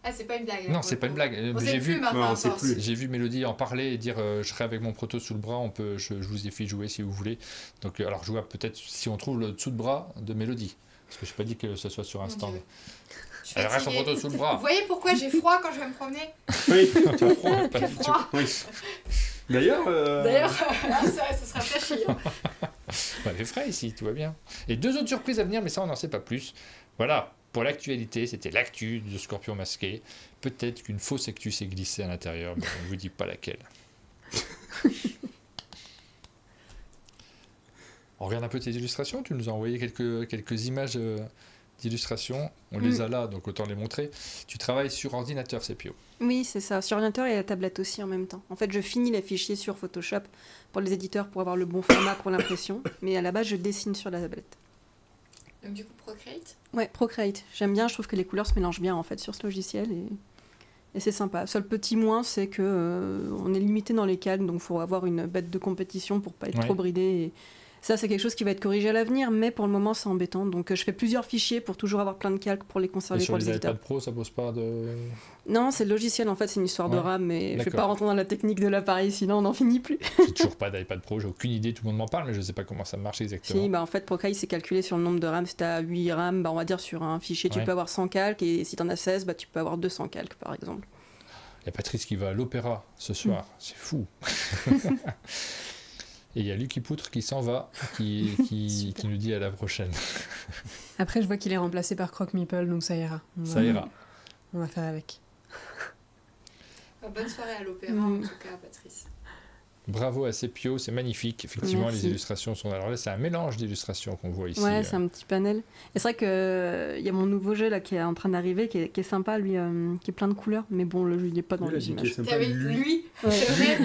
Ah, c'est pas une blague. Non, c'est pas une blague. J'ai vu Mélodie en parler et dire je serai avec mon proto sous le bras, je vous ai fait jouer si vous voulez. Donc alors jouable peut-être si on trouve le dessous de bras de Mélodie, parce que je n'ai pas dit que ce soit sur un stand. Elle reste son proto sous le bras. Vous voyez pourquoi j'ai froid quand je vais me promener? Oui, tu as froid. J'ai froid. Oui. D'ailleurs, ça sera flashy. Hein. Il fait frais ici, tout va bien. Et 2 autres surprises à venir, mais ça on n'en sait pas plus. Voilà, pour l'actualité, c'était l'actu de Scorpion masqué. Peut-être qu'une fausse actu s'est glissée à l'intérieur, mais on ne vous dit pas laquelle. On regarde un peu tes illustrations, tu nous as envoyé quelques images d'illustrations. On les a là, donc autant les montrer. Tu travailles sur ordinateur, Sepio. Oui, c'est ça. Sur ordinateur et la tablette aussi en même temps. En fait, je finis les fichiers sur Photoshop pour les éditeurs pour avoir le bon format pour l'impression. Mais à la base, je dessine sur la tablette. Donc du coup, Procreate? Ouais, Procreate. J'aime bien, je trouve que les couleurs se mélangent bien en fait sur ce logiciel et c'est sympa. Seul petit moins, c'est que on est limité dans les calques, donc il faut avoir une bête de compétition pour pas être trop bridé. Et ça, c'est quelque chose qui va être corrigé à l'avenir, mais pour le moment, c'est embêtant. Donc je fais plusieurs fichiers pour toujours avoir plein de calques pour les conserver pour les éditeurs. iPad Pro, ça pose pas de... Non, c'est le logiciel, en fait, c'est une histoire de RAM, mais je vais pas rentrer dans la technique de l'appareil, sinon on n'en finit plus. J'ai toujours pas d'iPad Pro, j'ai aucune idée, tout le monde m'en parle, mais je sais pas comment ça marche exactement. Si, en fait, Procreate, c'est calculé sur le nombre de RAM. Si tu as 8 RAM, on va dire sur un fichier, tu peux avoir 100 calques, et si tu en as 16, tu peux avoir 200 calques, par exemple. Il y a Patrice qui va à l'opéra ce soir, c'est fou. Et il y a Lucky Poutre qui s'en va, qui nous dit à la prochaine. Après, je vois qu'il est remplacé par Croque Meeple, donc ça ira. On va faire avec. Bonne soirée à l'opéra, en tout cas, Patrice. Bravo à Sepio, c'est magnifique. Effectivement, Merci. Les illustrations sont... Alors là, c'est un mélange d'illustrations qu'on voit ici. Ouais, c'est un petit panel. Et c'est vrai qu'il y a mon nouveau jeu là, qui est en train d'arriver, qui est sympa, lui, qui est plein de couleurs. Mais bon, le jeu, il n'est pas dans les images. T'es avec lui? Ouais.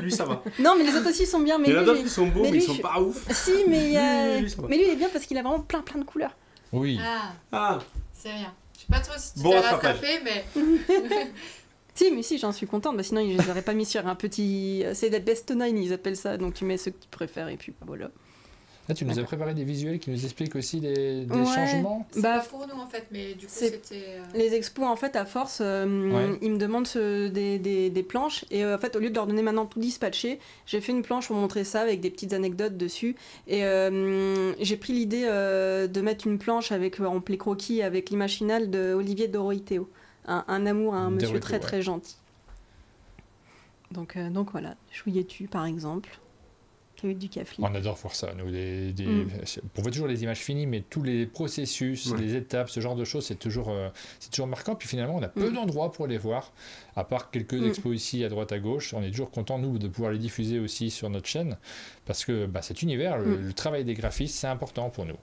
Lui, ça va. Non, mais les autres aussi sont bien. Mais il y en a d'autres qui sont beaux, mais ils sont pas ouf. Si, mais lui, ça va. lui, il est bien parce qu'il a vraiment plein de couleurs. Oui. Ah, c'est rien. Je sais pas trop si tu bon t'es rattrapage. rattrapé, mais... Si, j'en suis contente. Sinon, ils les auraient pas mis sur un petit... C'est la best 9, ils appellent ça. Donc, tu mets ceux que tu préfères et puis voilà. Là, tu nous as préparé des visuels qui nous expliquent aussi des changements. C'est pas pour nous, en fait, mais du coup, c'était... Les expos, en fait, à force, ils me demandent des planches. Et en fait, au lieu de leur donner maintenant tout dispatché, j'ai fait une planche pour montrer ça avec des petites anecdotes dessus. Et j'ai pris l'idée de mettre une planche en play croquis avec l'image finale d'Olivier Doroiteo. Un amour à un monsieur très gentil. Donc voilà, Chouilletu par exemple, Caillou du Cafli. On adore voir ça, nous. On voit toujours les images finies, mais tous les processus, les étapes, ce genre de choses, c'est toujours marquant. Puis finalement, on a peu d'endroits pour les voir, à part quelques expos ici à droite à gauche. On est toujours content, nous, de pouvoir les diffuser aussi sur notre chaîne, parce que cet univers, le travail des graphistes, c'est important pour nous.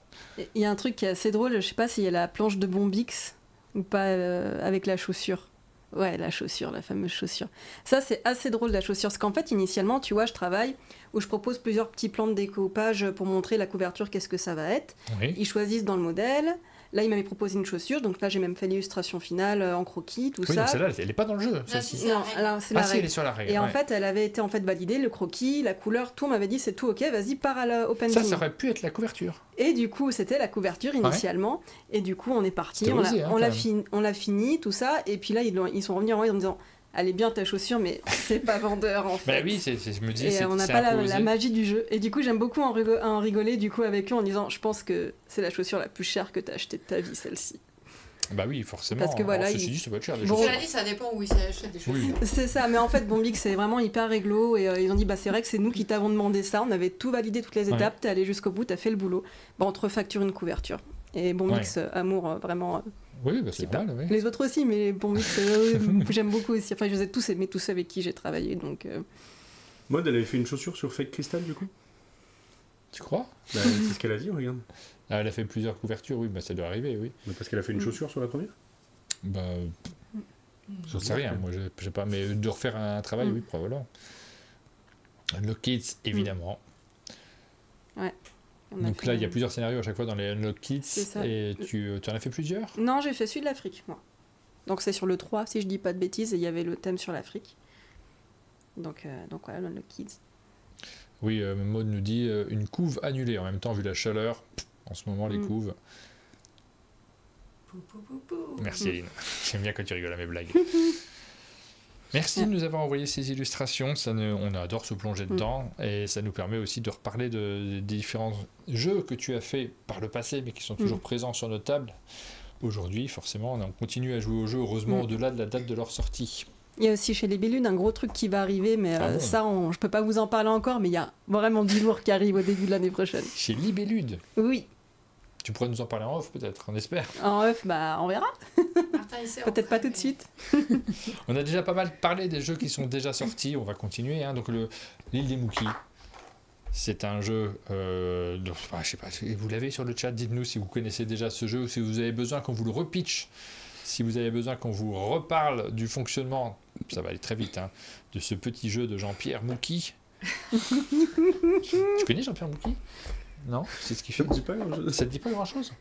Il y a un truc qui est assez drôle, je sais pas s'il y a la planche de Bombix ou pas avec la chaussure. Ouais, la chaussure, la fameuse chaussure. Ça, c'est assez drôle, la chaussure. Parce qu'en fait, initialement, tu vois, je travaille où je propose plusieurs petits plans de découpage pour montrer la couverture, qu'est-ce que ça va être. Oui. Ils choisissent dans le modèle. Là, il m'avait proposé une chaussure, donc là, j'ai même fait l'illustration finale en croquis, tout Oui, ça. donc celle-là, elle n'est pas dans le jeu. Non, celle-ci. si, c'est la Non, règle. alors, c'est la Ah, si, elle règle. est sur la règle. Et en ouais. fait, elle avait été validée, le croquis, la couleur, tout. On m'avait dit, c'est tout ok, vas-y, pars à la open Ça King. aurait pu être la couverture. Et du coup, c'était la couverture initialement. Et du coup, on est parti, C'était on osé, hein, quand même. on l'a fini, tout ça. Et puis là, ils sont revenus en me disant, elle est bien ta chaussure, mais c'est pas vendeur en fait. Bah oui, je me dis, Et c'est on n'a c'est pas un peu la osé. magie du jeu. Et du coup, j'aime beaucoup en rigoler du coup avec eux en disant, je pense que c'est la chaussure la plus chère que tu as achetée de ta vie, celle-ci. Bah oui, forcément. Parce que voilà, ceci il- dit, ça peut être cher des Bon. chaussures. Cela dit, ça dépend où ils achètent des chaussures. C'est ça, mais en fait, Bombix, c'est vraiment hyper réglo. Et ils ont dit, bah, c'est vrai que c'est nous qui t'avons demandé ça. On avait tout validé, toutes les Ouais. étapes. T'es allé jusqu'au bout, t'as fait le boulot. Bah, on te refacture une couverture. Et Bombix, amour, vraiment. Oui, bah c'est Super. mal, oui. Les autres aussi, mais Bombix, j'aime beaucoup aussi. Enfin, je les ai tous aimés, tous avec qui j'ai travaillé. Donc, Maud, elle avait fait une chaussure sur Fake Crystal, du coup. Tu crois? Bah, c'est ce qu'elle a dit, regarde. Ah, elle a fait plusieurs couvertures, oui, bah ça doit arriver, oui. Mais parce qu'elle a fait une chaussure sur la première. Bah, j'en sais rien, moi, je sais pas, mais de refaire un travail, oui, probablement. Unlock Kids, évidemment. on a Donc fait- là, il y a plusieurs scénarios à chaque fois dans les Unlock Kids. C'est ça. Et tu en as fait plusieurs? Non, j'ai fait celui de l'Afrique, moi. Donc, c'est sur le 3, si je dis pas de bêtises, et il y avait le thème sur l'Afrique. Donc voilà, le Kids. Oui, Maud nous dit une couve annulée. En même temps, vu la chaleur, en ce moment, les couves. Pou, pou, pou, pou. Merci Aline. J'aime bien quand tu rigoles à mes blagues. Merci de nous avoir envoyé ces illustrations. On adore se plonger dedans. Et ça nous permet aussi de reparler des différents jeux que tu as fait par le passé, mais qui sont toujours présents sur notre table. Aujourd'hui, forcément, on continue à jouer aux jeux, heureusement, au-delà de la date de leur sortie. Il y a aussi chez les Belludes un gros truc qui va arriver, mais Ah bon ça, je peux pas vous en parler encore, mais il y a vraiment du lourd qui arrive au début de l'année prochaine. Chez Libellude. Oui, Tu pourrais nous en parler en off, peut-être, on espère. en off, bah on verra. Martin, il sait Peut-être en pas vrai, tout de suite. On a déjà pas mal parlé des jeux qui sont déjà sortis, on va continuer. Hein. Donc l'île des Mookies, c'est un jeu, je sais pas, vous l'avez sur le chat, dites-nous si vous connaissez déjà ce jeu ou si vous avez besoin qu'on vous le repitch, si vous avez besoin qu'on vous reparle du fonctionnement, ça va aller très vite, hein, de ce petit jeu de Jean-Pierre Mookie. Tu connais Jean-Pierre Mookie? Non? C'est ce qu'il fait? Je ne dis pas grand-chose. Ça te dit pas grand-chose?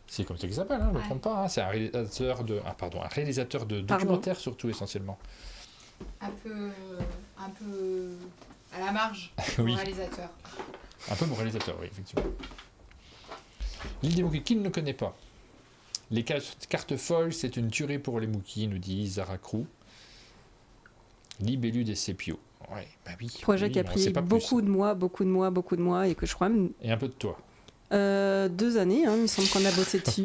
C'est comme ça qu'il s'appelle, hein, je ne me Ouais. trompe pas. Hein. C'est un réalisateur de documentaires surtout essentiellement. un peu à la marge, Oui. le réalisateur. Un peu mon réalisateur, oui, effectivement. L'île des Mookies, qui ne le connaît pas? Les cartes folles, c'est une tuerie pour les Mookies, nous dit Zara Crew. Libellude et Sepio. Ouais, bah oui. Projet oui, qui a mais on sait pris pas plus. beaucoup de mois, et que je crois même Et un peu de toi. 2 années, hein, il me semble qu'on a bossé dessus.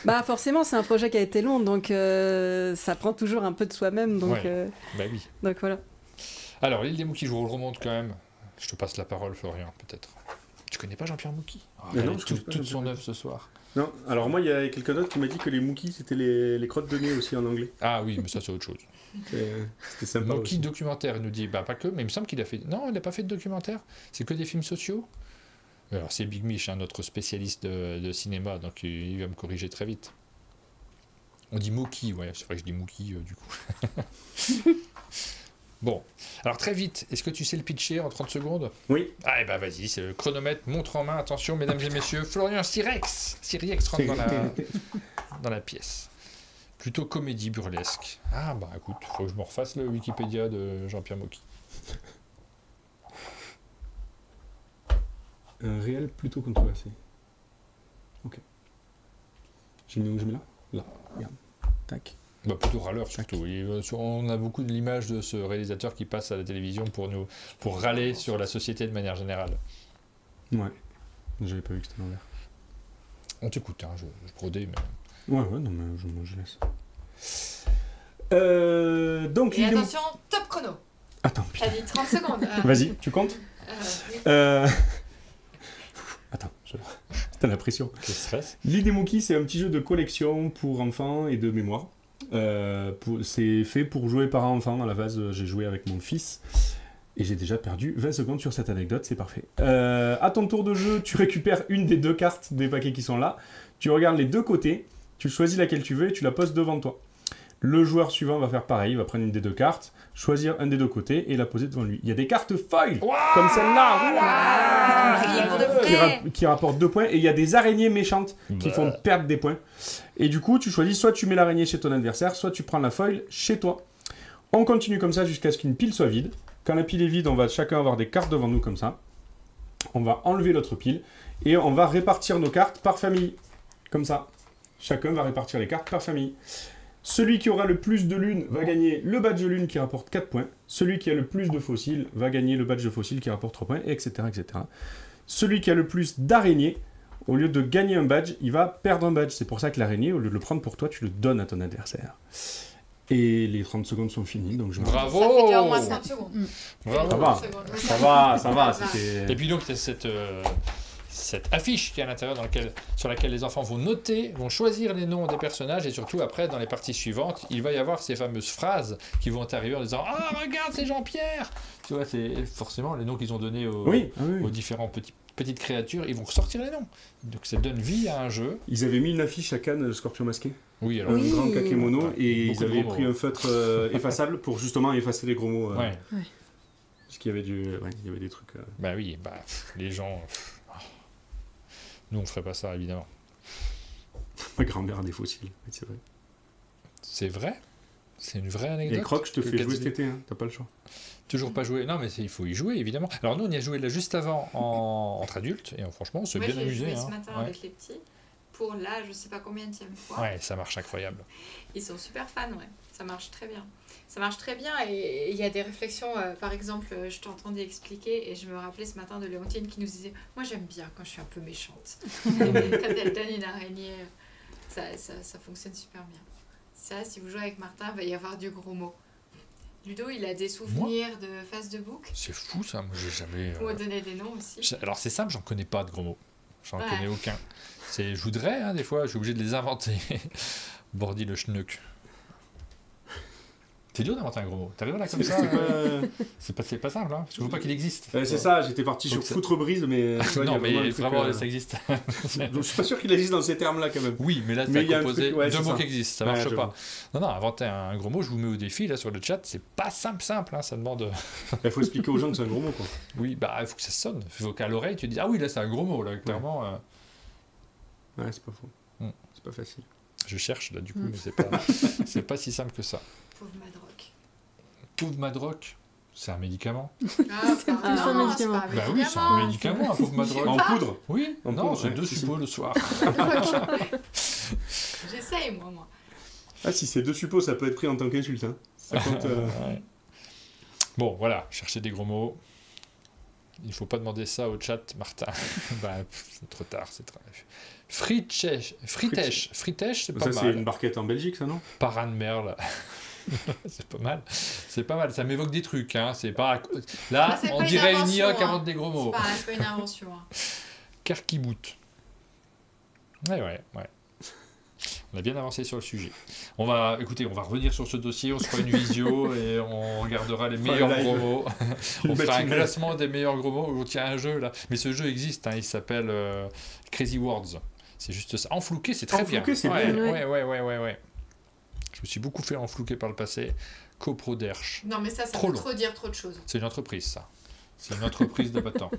Bah forcément, c'est un projet qui a été long, donc ça prend toujours un peu de soi-même, donc, Ouais. Bah oui. donc voilà. Alors, l'île des Mookies, je vous le remonte quand même. Je te passe la parole, Florian, peut-être. Tu connais pas Jean-Pierre Mookie? Mais non, Regardez je connais pas toute son Jean-Pierre. œuvre ce soir. Non, alors moi, il y a quelqu'un d'autre qui m'a dit que les Mookies, c'était les crottes de nez aussi en anglais. Ah oui, mais ça c'est autre chose. C'était sympa Mookie aussi. documentaire, il nous dit, bah pas que, mais il me semble qu'il a fait. Non, il n'a pas fait de documentaire, c'est que des films sociaux. Alors c'est Big Mich, hein, notre spécialiste de cinéma, donc il va me corriger très vite. On dit Mookie, ouais, c'est vrai que je dis Mookie du coup. Bon, alors très vite, est-ce que tu sais le pitcher en 30 secondes? Oui, Ah, et bah vas-y, c'est le chronomètre, montre en main, attention mesdames et messieurs, Florian Syrex rentre dans la pièce. Plutôt comédie burlesque. Ah bah écoute, faut que je me refasse le Wikipédia de Jean-Pierre Mookie. un réel plutôt controversé. Ok. J'ai mis où je mets là? Là, regarde. Tac. Bah plutôt râleur surtout. On a beaucoup de l'image de ce réalisateur qui passe à la télévision pour râler sur la société de manière générale. Ouais. J'avais pas vu que c'était l'envers. On t'écoute, hein, je brodais, mais... Ouais, non, mais je laisse. Donc, Et l'île des attention, top chrono. Attends, T'as putain. dit 30 secondes. Vas-y, tu comptes Oui. Attends, t'as la pression. Quel stress. L'île des Mookies, c'est un petit jeu de collection pour enfants et de mémoire. C'est fait pour jouer par enfant. À la base, j'ai joué avec mon fils. Et j'ai déjà perdu 20 secondes sur cette anecdote, c'est parfait. À ton tour de jeu, tu récupères une des 2 cartes des paquets qui sont là. Tu regardes les 2 côtés, tu choisis laquelle tu veux et tu la poses devant toi. Le joueur suivant va faire pareil, il va prendre une des deux cartes, choisir un des deux côtés et la poser devant lui. Il y a des cartes foil, comme celle-là, qui rapportent 2 points, et il y a des araignées méchantes qui font perdre des points. Et du coup, tu choisis, soit tu mets l'araignée chez ton adversaire, soit tu prends la foil chez toi. On continue comme ça jusqu'à ce qu'une pile soit vide. Quand la pile est vide, on va chacun avoir des cartes devant nous comme ça. On va enlever l'autre pile, et on va répartir nos cartes par famille, comme ça. Chacun va répartir les cartes par famille. Celui qui aura le plus de lunes va gagner le badge de lune qui rapporte 4 points. Celui qui a le plus de fossiles va gagner le badge de fossile qui rapporte 3 points, etc., etc. Celui qui a le plus d'araignées, au lieu de gagner un badge, il va perdre un badge. C'est pour ça que l'araignée, au lieu de le prendre pour toi, tu le donnes à ton adversaire. Et les 30 secondes sont finies, donc je... Bravo! Ça fait déjà au moins 50 secondes. Bravo. Ça va. C'était... Et puis donc, il y a cette affiche qui est à l'intérieur sur laquelle les enfants vont noter, vont choisir les noms des personnages, et surtout après, dans les parties suivantes, il va y avoir ces fameuses phrases qui vont arriver en disant « Ah, regarde, c'est Jean-Pierre !» Tu vois, c'est forcément les noms qu'ils ont donnés aux différents petites créatures, ils vont ressortir les noms. Donc ça donne vie à un jeu. Ils avaient mis une affiche à Cannes, Scorpion masqué. Oui, alors. Un grand kakémono, et ils avaient gros pris mots. un feutre effaçable pour justement effacer les gros mots. Ouais. Parce qu'il y avait il y avait des trucs... Bah oui, les gens... Nous, on ferait pas ça, évidemment. Ma grand-mère a des fossiles, oui, c'est vrai. C'est vrai? C'est une vraie anecdote? Et Croc, je te que fais jouer Gatsby- cet été, hein, t'as pas le choix. Toujours pas joué. Non, mais il faut y jouer, évidemment. Alors nous, on y a joué là juste avant entre adultes, et franchement, on s'est Moi, bien j'ai amusé. joué Hein. ce matin Ouais. avec les petits pour là, je sais pas combienième fois. Ouais, ça marche incroyable. Ils sont super fans, ouais. Ça marche très bien. Ça marche très bien et il y a des réflexions. Par exemple, je t'entendais expliquer et je me rappelais ce matin de Léontine qui nous disait « Moi, j'aime bien quand je suis un peu méchante. » Quand elle donne une araignée, ça fonctionne super bien. Ça, si vous jouez avec Martin, il va y avoir du gros mot. Ludo, il a des souvenirs de face de bouc. C'est fou, ça. Moi, j'ai jamais... On va donner des noms aussi. Alors, c'est simple, j'en connais pas de gros mots. J'en Ouais. connais aucun. Je voudrais, hein, des fois, je suis obligé de les inventer. Bordi le schnuck. C'est dur d'inventer un gros mot. T'arrives là comme ça c'est pas simple, hein, parce que je veux pas qu'il existe. C'est ça, j'étais parti Donc sur foutre brise, mais... tu vois, il y Non, a mais un truc, vraiment, ça existe. Je suis pas sûr qu'il existe dans ces termes-là, quand même. Oui, mais là, Mais il y t'as a un composé truc, ouais, deux c'est mots ça. qui existent, ça Ouais, marche je pas. Non, inventer un gros mot, je vous mets au défi, là, sur le chat, c'est pas simple, hein, ça demande... Il faut expliquer aux gens que c'est un gros mot, quoi. Oui, il faut que ça sonne, il faut qu'à l'oreille, tu te dis, ah oui, là, c'est un gros mot, là, clairement... Ouais, c'est pas faux. C'est pas facile. Je cherche, là, du coup, mais c'est pas si simple que ça. Pauvre Madroc. Pauvre Madroc, c'est un médicament. Ah, C'est un médicament. Bah oui, c'est un médicament, un pauvre Madroc. En poudre. Oui, En non, poudre, c'est ouais, 2 si, suppos le soir. J'essaye, moi. Ah, si c'est 2 suppos, ça peut être pris en tant qu'insulte. Hein. Ça compte, Ouais. Bon, voilà, cherchez des gros mots. Il faut pas demander ça au chat, Martin. C'est trop tard, c'est très... Fritèche, c'est pas Ça, c'est mal. une barquette en Belgique, ça, non? Parane Merle. C'est pas mal. C'est pas mal. Ça m'évoque des trucs. Hein. C'est pas... Là, Ah, c'est on pas une dirait une invention, IA qui hein. invente des gros mots. C'est pas une invention. Hein. Carquibout. Ouais. On a bien avancé sur le sujet. On va revenir sur ce dossier, on se fera une visio et on regardera les meilleurs live. gros mots. On fera un matinale. classement des meilleurs gros mots. On tient un jeu là. Mais ce jeu existe, hein, il s'appelle Crazy Words. C'est juste ça. Enflouqué, c'est très bien. Enflouqué, c'est ouais, bien. Ouais. Je me suis beaucoup fait enflouquer par le passé. Coproderche. Non, mais ça Trop veut long. trop dire trop de choses. C'est une entreprise, ça. C'est une entreprise de battant.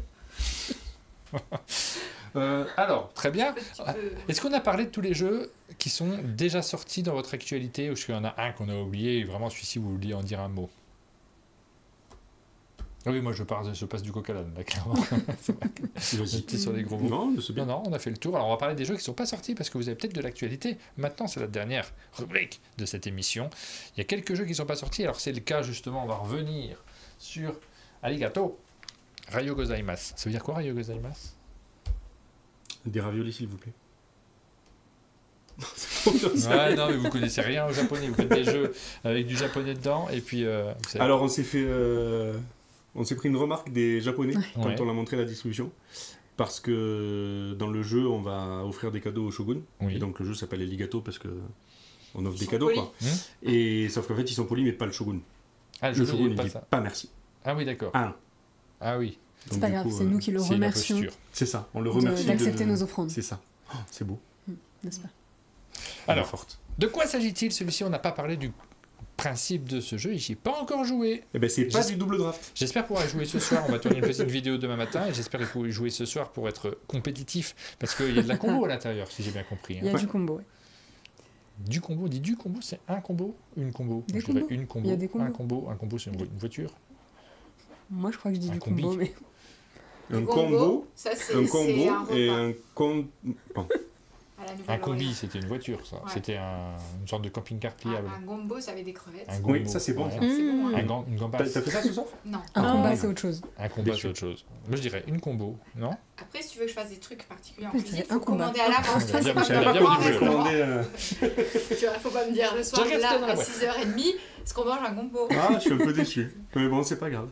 Alors, très bien. Tu peux- Est-ce qu'on a parlé de tous les jeux qui sont déjà sortis dans votre actualité ou est-ce qu'il y en a un qu'on a oublié et vraiment celui-ci vous vouliez en dire un mot? Ah oui, moi je passe du coq à l'âne, là, clairement. J'étais sur les gros mots. Non, c'est bien. Non, on a fait le tour. Alors on va parler des jeux qui ne sont pas sortis parce que vous avez peut-être de l'actualité. Maintenant, c'est la dernière rubrique de cette émission. Il y a quelques jeux qui ne sont pas sortis. Alors c'est le cas justement, on va revenir sur Arigato. Rayo gozaimasu. Ça veut dire quoi, Rayo gozaimasu? Des raviolis, s'il vous plaît. Ouais, non, mais vous connaissez rien au japonais. Vous faites des jeux avec du japonais dedans et puis. Vous savez- Alors, on s'est pris une remarque des Japonais quand Ouais. on a montré la distribution. Parce que dans le jeu, on va offrir des cadeaux au Shogun. Oui. Et donc, le jeu s'appelle Eligato parce que on offre Ils des sont cadeaux, polis. quoi. Et sauf qu'en fait, ils sont polis, mais pas le Shogun. Ah, Le je Shogun, ne il pas dit ça. pas merci. Ah oui, d'accord. Ah, Ah oui, C'est donc, pas du grave, coup, c'est nous qui le c'est une remercions imposture. C'est ça, on le remercie d'accepter nos offrandes, C'est ça. Oh, c'est beau. n'est-ce pas? Elle est Alors, forte. De quoi s'agit-il celui-ci? On n'a pas parlé du principe de ce jeu, j'y ai pas encore joué. Eh ben c'est pas J'es- du double draft. J'espère pouvoir y jouer ce soir. On va tourner une petite vidéo demain matin et j'espère pouvoir y jouer ce soir pour être compétitif. Parce qu'il y a de la combo à l'intérieur, si j'ai bien compris. Il y hein. a du combo, ouais. Du combo, on dit du combo, c'est un combo? Une combo? Des Je dirais combos. une combo. Il y a des combos. Un combo, c'est une voiture. Moi, je crois que je dis Un du combi. combo, mais... Un combo, ça, c'est un c'est combo un et repas un con... à la Un Nouvelle-Orléans. combi, c'était une voiture, ça. Ouais. C'était une sorte de camping-car pliable. Un gombo, ça avait des crevettes. Un Oui, gombo. ça, c'est bon, Ouais. ça. C'est bon, hein. Une T'as gambasse. fait ça ce soir? Non. Un Ah. combat, c'est autre chose. Un combat, Déçu. c'est autre chose. Moi, je dirais une combo, non? Après, si tu veux que je fasse des trucs particuliers en Oui, cuisine, c'est un faut combat. commander à l'avance. Bien, C'est bien, pas bien, comme bien, moi, bien, un bien, restaurant. Commandé, Tu vois, faut pas me dire le soir, Je reste là, dans la à boîte. 6h30, est-ce qu'on mange un gombo? Ah, je suis un peu déçu. Mais bon, c'est pas grave.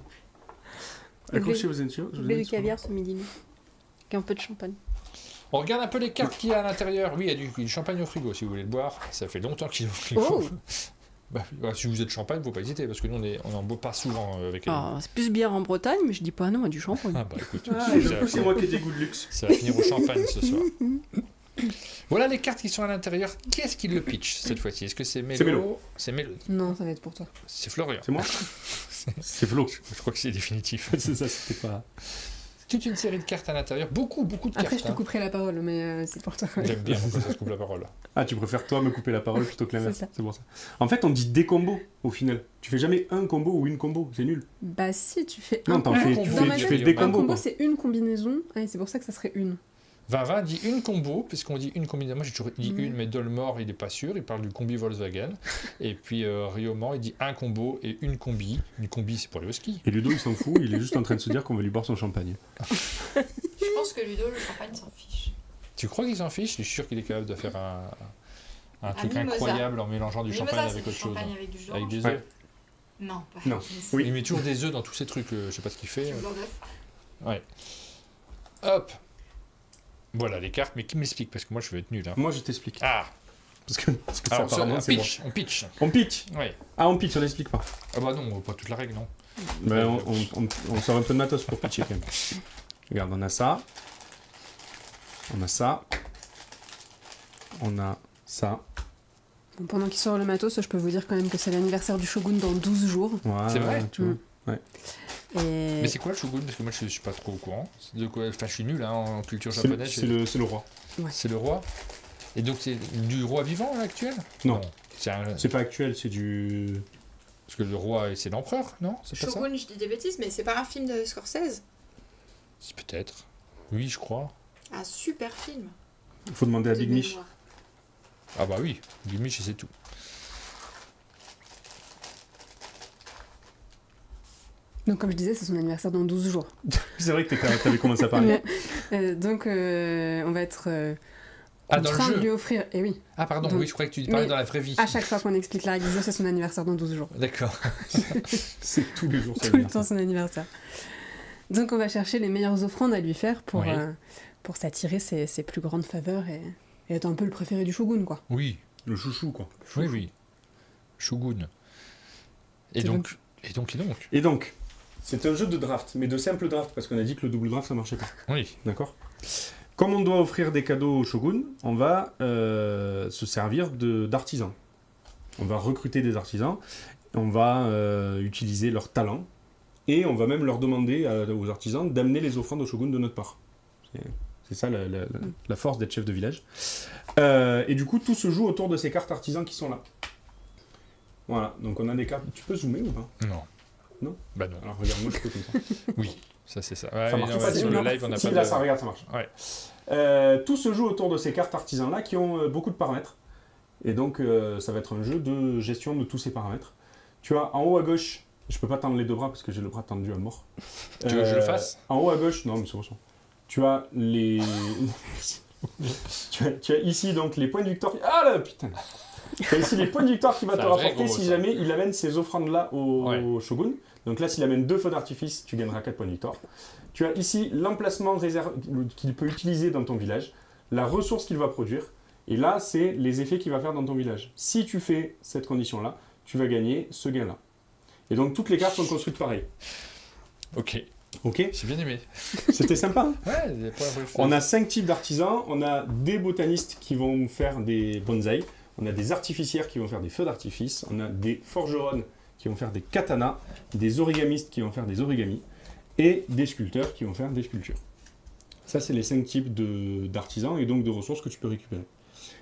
Accrochez vos ceintures. J'ai bu du caviar ce midi. Avec un peu de champagne. On regarde un peu les cartes qu'il y a à l'intérieur. Oui, il y a du champagne au frigo si vous voulez le boire. Ça fait longtemps qu'il est au frigo. Oh. Bah, si vous êtes champagne, faut pas hésiter parce que nous on n'en boit pas souvent avec les. Ah, c'est plus bière en Bretagne, mais je dis pas non à du champagne. Ah bah écoute, Ah, ça, et du va coup, c'est moi qui ai des goûts de luxe. ça va finir au champagne ce soir. Voilà les cartes qui sont à l'intérieur. Qui est-ce qui le pitch cette fois-ci? Est-ce que c'est Mélo? C'est Mélo. C'est Mélo. Non, ça va être pour toi. C'est Florian. C'est moi C'est Flo. Je crois que c'est définitif. C'est ça, c'était pas... Toute une série de cartes à l'intérieur. Beaucoup de cartes. Après, je te hein. couperai la parole, mais c'est pour toi. J'aime bien quand ça se coupe la parole. Ah, tu préfères toi me couper la parole plutôt que l'inverse. C'est ça. C'est pour ça. En fait, on dit des combos au final. Tu fais jamais un combo ou une combo, c'est nul. Bah si, tu fais Non, un t'en combo. fais, combo. tu Dans fais, ma tu tête, fais des un combos. combo, quoi. c'est une combinaison. Ah, et c'est pour ça que ça serait une. 20 dit une combo, puisqu'on dit une combinaison. Moi j'ai toujours dit Mhm. une, mais Dolmore il est pas sûr, il parle du combi Volkswagen. Et puis Rioman il dit un combo et une combi. Une combi c'est pour aller au ski. Et Ludo, il s'en fout, il est juste en train de se dire qu'on va lui boire son champagne. Je pense que Ludo, le champagne s'en fiche. Tu crois qu'il s'en fiche? Je suis sûr qu'il est capable de faire un truc mimosa. incroyable en mélangeant du Mimosa, champagne c'est avec du autre chose. champagne avec du jus Avec d'orange. des Ouais. œufs. Non, pas Non. c'est Oui. Il met toujours des œufs dans tous ces trucs, je sais pas ce qu'il fait. du blanc d'œuf. Ouais. Hop. Voilà les cartes, mais qui m'explique? Parce que moi je vais être nul. Hein. Moi, je t'explique. Ah, Parce que ça, alors, apparemment, on c'est bon. pitch, on pitch. On pitch. Ouais. Ah, on pitch, on n'explique pas. Ah bah non, pas toute la règle, non. Ben, on sort un peu de matos pour pitcher quand même. Regarde, on a ça. On a ça. On a ça. Bon, pendant qu'il sort le matos, je peux vous dire quand même que c'est l'anniversaire du Shogun dans 12 jours. Voilà, C'est vrai tu vois. Et... Mais c'est quoi le shogun? Parce que moi je suis pas trop au courant. C'est de quoi? Enfin, je suis nul hein, en culture C'est japonaise. c'est le roi. C'est le roi. Et donc c'est du roi vivant là, actuel? Non. C'est C'est pas actuel, c'est du... parce que le roi c'est l'empereur, non? C'est pas ça? Shogun, je dis des bêtises, mais c'est pas un film de Scorsese. C'est peut-être. Oui, je crois. Un super film. Il faut demander à de Big Mich. mémoire. Ah bah oui, Gimich c'est tout. Donc comme je disais, c'est son anniversaire dans 12 jours. C'est vrai que t'avais commencé à parler. Donc on va être Ah, en dans le train de jeu. lui offrir... Et oui, Ah pardon, Donc- oui, je croyais que tu parlais mais dans la vraie vie. à chaque fois qu'on explique la règle du jeu, c'est son anniversaire dans 12 jours. D'accord. C'est tous les jours. ça Tout le vient. temps son anniversaire. Donc on va chercher les meilleures offrandes à lui faire pour s'attirer ses plus grandes faveurs et être un peu le préféré du Shogun, quoi. Oui, Le chouchou, quoi. oui, oui. Shogun. Et C'est donc, et donc, et donc. Et donc, c'est un jeu de draft, mais de simple draft, parce qu'on a dit que le double draft, ça marchait pas. Oui. D'accord. Comme on doit offrir des cadeaux au Shogun, on va se servir d'artisans. On va recruter des artisans, on va utiliser leur talent, et on va même leur demander aux artisans d'amener les offrandes au Shogun de notre part. C'est ça la force d'être chef de village. Et du coup, tout se joue autour de ces cartes artisans qui sont là. Voilà, donc on a des cartes. Tu peux zoomer ou pas? Non. Non. Bah non. Alors regarde, moi je peux comme ça. Oui, ça c'est ça. Ouais, Ça marche non, pas, ouais, sur le non. live, on n'a Si, pas là, de... ça regarde, ça marche. Ouais. Tout se joue autour de ces cartes artisans-là qui ont beaucoup de paramètres. Et donc, ça va être un jeu de gestion de tous ces paramètres. Tu as en haut à gauche, je peux pas tendre les deux bras parce que j'ai le bras tendu à mort. Tu veux que je le fasse? En haut à gauche, non, mais c'est bon. Tu as les. tu as ici donc les points de victoire. Ah là, putain! Tu as ici les points de victoire qu'il va C'est te un vrai rapporter gros, si ça. jamais il amène ces offrandes-là au Ouais. Shogun. Donc là, s'il amène 2 feux d'artifice, tu gagneras 4 points de victoire. Tu as ici l'emplacement qu'il peut utiliser dans ton village, la ressource qu'il va produire, et là, c'est les effets qu'il va faire dans ton village. Si tu fais cette condition-là, tu vas gagner ce gain-là. Et donc, toutes les cartes sont construites pareil. Ok, Ok? j'ai bien aimé. C'était sympa, hein? Ouais, il y a pas On a 5 types d'artisans, on a des botanistes qui vont faire des bonsaïs, on a des artificières qui vont faire des feux d'artifice, on a des forgerons qui vont faire des katanas, des origamistes qui vont faire des origamis, et des sculpteurs qui vont faire des sculptures. Ça, c'est les 5 types d'artisans et donc de ressources que tu peux récupérer.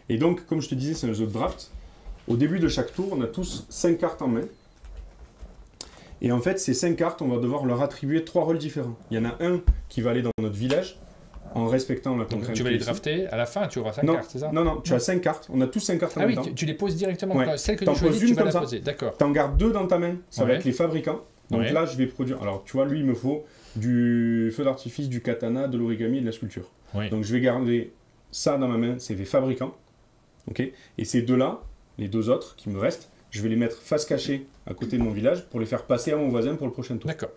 Et donc, comme je te disais, c'est un jeu de draft. Au début de chaque tour, on a tous 5 cartes en main. Et en fait, ces 5 cartes, on va devoir leur attribuer 3 rôles différents. Il y en a un qui va aller dans notre village, en respectant la contrainte. Donc, tu vas les drafter, à la fin, tu auras 5 cartes, c'est ça? Non, tu as 5 cartes. On a tous 5 cartes en même temps. Ah oui, tu les poses directement. Ouais. Celle que T'en tu choisis, poses tu une vas la comme ça. poser. D'accord. Tu en gardes 2 dans ta main, ça va Ouais. être les fabricants. Donc Ouais. là, je vais produire... Alors, tu vois, lui, il me faut du feu d'artifice, du katana, de l'origami et de la sculpture. Oui. Donc, je vais garder ça dans ma main, c'est les fabricants. Ok. Et ces deux-là, les 2 autres qui me restent, je vais les mettre face cachée à côté de mon village pour les faire passer à mon voisin pour le prochain tour. D'accord.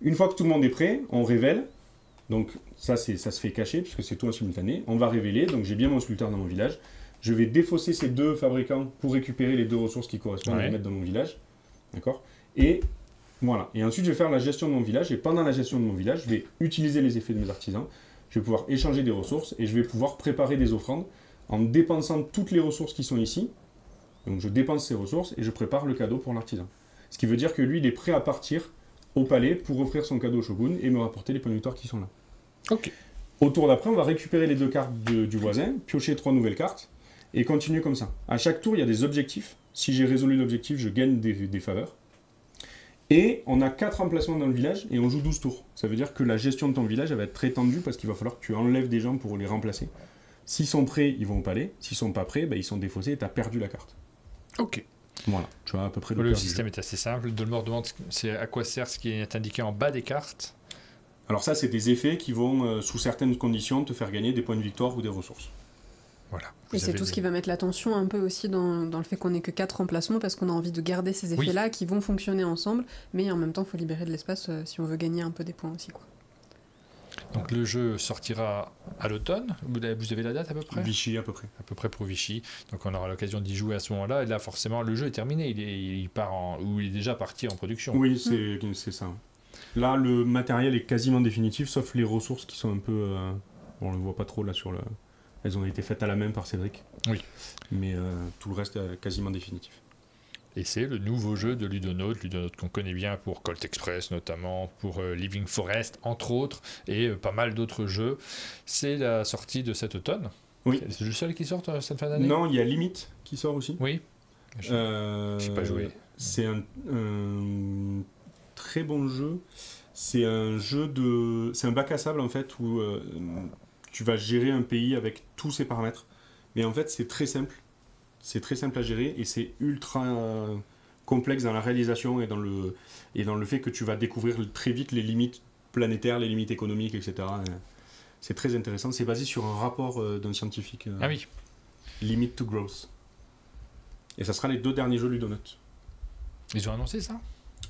Une fois que tout le monde est prêt, on révèle. Donc ça se fait cacher puisque c'est tout en simultané. On va révéler, donc j'ai bien mon sculpteur dans mon village. Je vais défausser ces 2 fabricants pour récupérer les 2 ressources qui correspondent et les mettre dans mon village. D'accord. Et voilà. Et ensuite je vais faire la gestion de mon village. Et pendant la gestion de mon village, je vais utiliser les effets de mes artisans. Je vais pouvoir échanger des ressources et je vais pouvoir préparer des offrandes en dépensant toutes les ressources qui sont ici. Donc je dépense ces ressources et je prépare le cadeau pour l'artisan. Ce qui veut dire que lui, il est prêt à partir au palais pour offrir son cadeau au shogun et me rapporter les points de victoire qui sont là. Ok. Au tour d'après, on va récupérer les 2 cartes du voisin, piocher 3 nouvelles cartes et continuer comme ça. À chaque tour, il y a des objectifs. Si j'ai résolu l'objectif, je gagne des faveurs. Et on a 4 emplacements dans le village et on joue 12 tours. Ça veut dire que la gestion de ton village elle va être très tendue parce qu'il va falloir que tu enlèves des gens pour les remplacer. S'ils sont prêts, ils vont au palais. S'ils sont pas prêts, ils sont défaussés et tu as perdu la carte. Ok. Voilà, tu as à peu près Le cœur du système jeu. est assez simple. Dolmor demande c'est à quoi sert ce qui est indiqué en bas des cartes. Alors ça, c'est des effets qui vont, sous certaines conditions, te faire gagner des points de victoire ou des ressources. Voilà. Et c'est tout ce qui va mettre l'attention un peu aussi dans le fait qu'on n'ait que 4 emplacements parce qu'on a envie de garder ces effets-là qui vont fonctionner ensemble, mais en même temps, il faut libérer de l'espace si on veut gagner un peu des points aussi, quoi. Donc le jeu sortira à l'automne. Vous avez la date à peu près? Vichy, à peu près. À peu près pour Vichy. Donc on aura l'occasion d'y jouer à ce moment-là. Et là, forcément, le jeu est terminé. Il part ou il est déjà parti en production. Oui, c'est ça. Là, le matériel est quasiment définitif, sauf les ressources qui sont un peu... Bon, on ne le voit pas trop là sur le... Elles ont été faites à la main par Cédric. Oui. Mais tout le reste est quasiment définitif. Et c'est le nouveau jeu de Ludonote qu'on connaît bien pour Colt Express notamment, pour Living Forest entre autres, et pas mal d'autres jeux. C'est la sortie de cet automne. Oui. C'est le seul qui sort cette fin d'année? Non, il y a Limite qui sort aussi. Oui. J'ai pas joué. C'est un très bon jeu. C'est un jeu de... C'est un bac à sable en fait où tu vas gérer un pays avec tous ses paramètres. Mais en fait, c'est très simple. C'est très simple à gérer et c'est ultra complexe dans la réalisation et dans le fait que tu vas découvrir très vite les limites planétaires, les limites économiques, etc. C'est très intéressant. C'est basé sur un rapport d'un scientifique. Ah oui. Limit to Growth. Et ça sera les 2 derniers jeux Ludonote. Ils ont annoncé ça?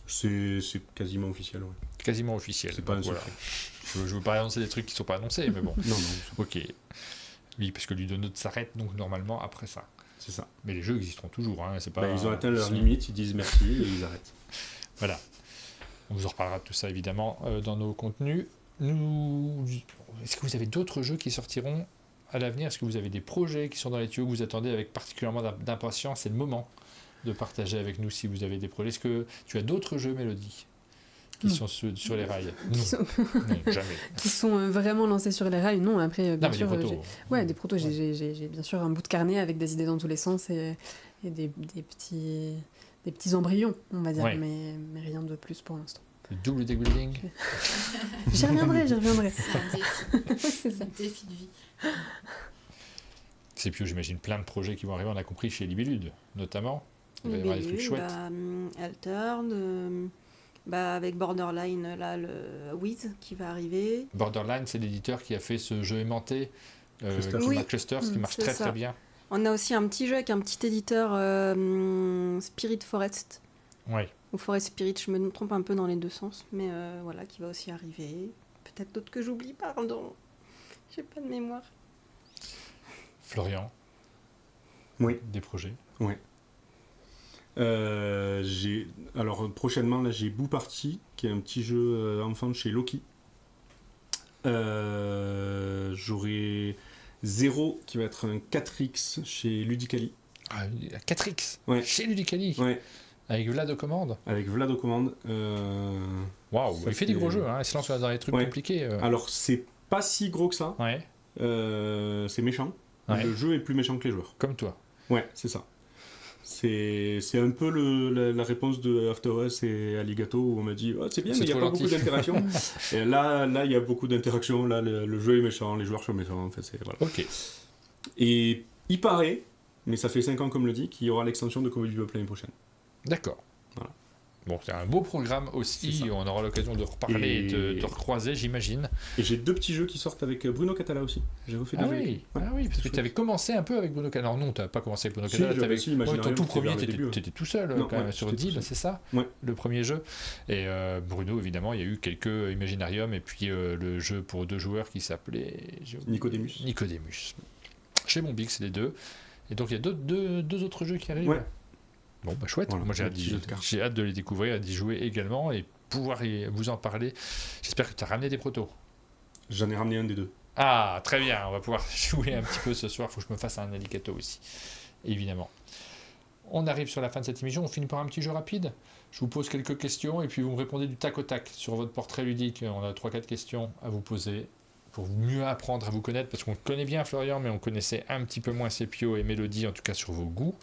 C'est quasiment officiel, ouais. Quasiment officiel. C'est pas un Donc, secret. Je veux pas annoncer des trucs qui sont pas annoncés, mais bon. Non. Ok. Oui, parce que Ludonote s'arrête donc normalement après ça. C'est ça. Mais les jeux existeront toujours. Hein, c'est pas, Ils ont atteint leur limite, ils disent merci et ils arrêtent. Voilà. On vous en reparlera de tout ça évidemment dans nos contenus. Est-ce que vous avez d'autres jeux qui sortiront à l'avenir? Est-ce que vous avez des projets qui sont dans les tuyaux que vous attendez avec particulièrement d'impatience? C'est le moment de partager avec nous si vous avez des projets. Est-ce que tu as d'autres jeux, Mélodie, qui sont sur les rails? Non, jamais. Qui sont vraiment lancés sur les rails? Non, après, bien Non, mais sûr. des protos. Des protos. J'ai bien sûr un bout de carnet avec des idées dans tous les sens et des petits embryons, on va dire, Ouais. mais rien de plus pour l'instant. Le double deck building. J'y reviendrai. C'est un défi. Oui, c'est ça. Un défi de vie. C'est puis j'imagine plein de projets qui vont arriver. On a compris chez Libellude, notamment. Il va y avoir des trucs chouettes. Altern, avec Borderline, là, le Wiz qui va arriver. Borderline, c'est l'éditeur qui a fait ce jeu aimanté, Clusters. qui Oui. marque Clusters, qui marche C'est très ça. très bien. On a aussi un petit jeu avec un petit éditeur, Spirit Forest. Ouais. Ou Forest Spirit, je me trompe un peu dans les deux sens, mais voilà, qui va aussi arriver. Peut-être d'autres que j'oublie, pardon. J'ai pas de mémoire. Florian. Oui. Des projets. Alors prochainement, là, j'ai Boo Party, qui est un petit jeu enfant de chez Loki. J'aurai Zero, qui va être un 4X chez Ludicali. Ah, 4X, Ouais. chez Ludicali, Ouais, avec Vlad aux commandes. avec Vlad aux commandes. Waouh, Ça, il fait des c'est- gros jeux, hein. Il se lance dans des trucs Ouais. compliqués. Alors, c'est pas si gros que ça. Ouais, C'est méchant. Ouais. Le jeu est plus méchant que les joueurs. comme toi. Ouais, c'est ça. C'est un peu la réponse de After Us et Alligato où on m'a dit oh, c'est bien, C'est mais il n'y a trop pas beaucoup gentil. d'interaction. Et là, il y a beaucoup d'interaction. Là, le jeu est méchant, les joueurs sont méchants. En fait, voilà. Ok. Et il paraît, mais ça fait 5 ans comme le dit, qu'il y aura l'extension de Cowboy Bebop l'année prochaine. D'accord. Voilà. Bon, c'est un beau programme aussi. C'est ça. On aura l'occasion de reparler et de Et- te recroiser, j'imagine. Et j'ai 2 petits jeux qui sortent avec Bruno Catala aussi. J'ai refait 2 Ah jeux avec oui, lui. Ouais. ah oui, parce que chouette. tu avais commencé un peu avec Bruno Catala. Alors non, tu n'as pas commencé avec Bruno Si, Catala. j'avais t'avais- aussi Imaginarium, ton tout c'était premier, vers les tu débuts, ouais. étais tout seul Non, quand même, ouais, sur j'étais tout Deal, seul. c'est ça Ouais. le premier jeu. Et Bruno, évidemment, il y a eu quelques Imaginarium et puis le jeu pour 2 joueurs qui s'appelait Nicodemus. Nicodemus. Chez Monbix, c'est les 2. Et donc il y a deux autres jeux qui arrivent. Ouais. Bon, bah chouette. Voilà, Moi j'ai le hâte, petit jeu de cartes. j'ai hâte de les découvrir, d'y jouer également et pouvoir vous en parler. J'espère que tu as ramené des protos. J'en ai ramené un des 2. Ah, très bien, on va pouvoir jouer un petit peu ce soir. Il faut que je me fasse un Alicato aussi, évidemment. On arrive sur la fin de cette émission. On finit par un petit jeu rapide. Je vous pose quelques questions et puis vous me répondez du tac au tac sur votre portrait ludique. On a 3-4 questions à vous poser pour mieux apprendre à vous connaître parce qu'on connaît bien Florian, mais on connaissait un petit peu moins Sepio et Mélodie, en tout cas sur vos goûts.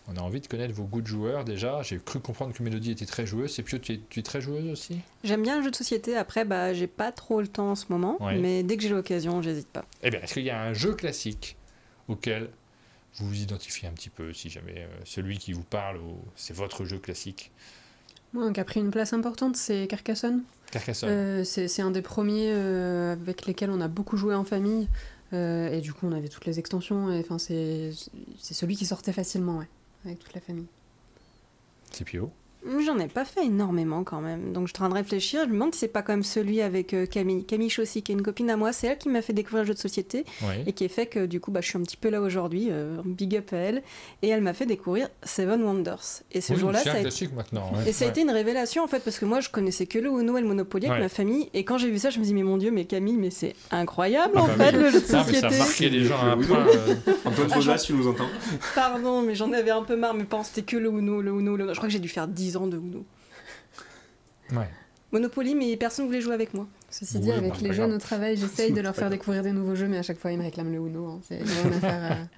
On a envie de connaître vos goûts de joueurs déjà. J'ai cru comprendre que Mélodie était très joueuse. Sepio, tu es très joueuse aussi? J'aime bien le jeu de société. Après, bah, j'ai pas trop le temps en ce moment, Ouais. mais dès que j'ai l'occasion, j'hésite pas. Eh bien, est-ce qu'il y a un jeu classique auquel vous vous identifiez un petit peu, si jamais celui qui vous parle, c'est votre jeu classique? Moi, qui a pris une place importante, c'est Carcassonne. Carcassonne. C'est un des premiers avec lesquels on a beaucoup joué en famille. Et du coup, on avait toutes les extensions. Enfin, c'est celui qui sortait facilement, ouais, avec toute la famille. Sepio. J'en ai pas fait énormément quand même, donc je suis en train de réfléchir. Je me demande si c'est pas quand même celui avec Camille. Camille Chaussy, qui est une copine à moi. C'est elle qui m'a fait découvrir le jeu de société Oui. et qui est fait que du coup, bah, je suis un petit peu là aujourd'hui. Big up à elle. Et elle m'a fait découvrir Seven Wonders. Et ce Oui, jour-là, c'est ça un a classique maintenant. Ouais. Et ça a Ouais. été une révélation en fait, parce que moi je connaissais que le Uno et le Monopoly avec Ouais. ma famille, et quand j'ai vu ça, je me dis mais mon dieu, mais Camille, mais c'est incroyable Ah en bah fait oui. le jeu de Non, mais ça a société. marqué les gens à un Oui, point. Antoine Rojas, si tu nous entends. Pardon, mais j'en avais un peu marre, mes parents c'était que le Uno, le Uno, le Uno. Je crois que j'ai dû faire 10 ans de Uno. Ouais. Monopoly, mais personne voulait jouer avec moi. Ceci Oui, dit, bah, avec c'est les pas jeunes grave. au travail, j'essaye de C'est leur pas faire grave. découvrir des nouveaux jeux, mais à chaque fois, ils me réclament le Uno. Hein. C'est une affaire.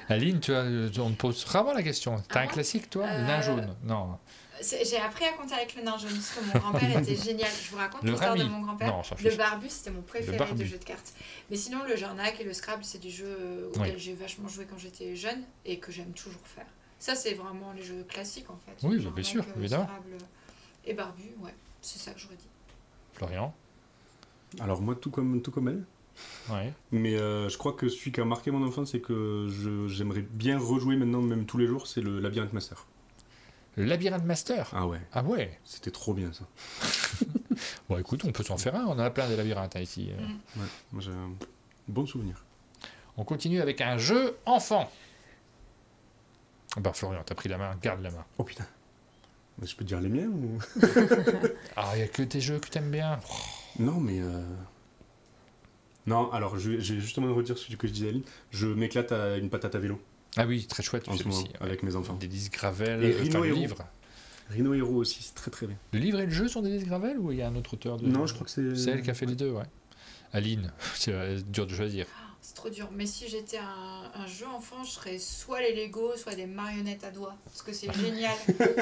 Aline, on te pose rarement la question. T'as Ah un bon classique, toi? Le nain jaune? Non. J'ai appris à compter avec le nain jaune parce que mon grand-père était génial. Je vous raconte Le l'histoire de Rami. mon grand-père. Non, on s'en Le fiche. barbu, c'était mon préféré barbu. de jeu de cartes. Mais sinon, le Jarnac et le Scrabble, c'est des jeux auxquels Oui. j'ai vachement joué quand j'étais jeune et que j'aime toujours faire. Ça, c'est vraiment les jeux classiques en fait. Oui, Le bah, bien Jarnac, sûr, évidemment. Scrabble et barbu, ouais. C'est ça que j'aurais dit. Florian? Alors moi, tout comme elle. Ouais. Mais je crois que celui qui a marqué mon enfance, c'est que j'aimerais bien rejouer maintenant, même tous les jours, c'est le Labyrinth Master. Le Labyrinthe Master? Ah ouais, Ah ouais. c'était trop bien ça. Bon, écoute, on peut s'en faire un. On en a plein des labyrinthes hein, ici. Ouais, moi j'ai un bon souvenir. On continue avec un jeu enfant. Bah, Florian, t'as pris la main. Garde la main. Oh putain. Mais je peux te dire les miens ou... Ah, il n'y a que tes jeux que t'aimes bien. Non, mais... Non, alors je vais justement redire ce que je disais à Aline. Je m'éclate à une patate à vélo Ah oui, très chouette en ce moment, celui-ci. avec mes enfants. Des disques Gravel, Et enfin, Rhino le Hero. livre. Rhino Hero aussi, c'est très très bien. Le livre et le jeu sont des disques Gravel ou il y a un autre auteur de... Non, je crois que c'est... C'est elle qui a fait les deux, ouais. Aline, c'est dur de choisir. C'est trop dur. Mais si j'étais un jeu enfant, je serais soit les Lego, soit des marionnettes à doigts. Parce que c'est génial.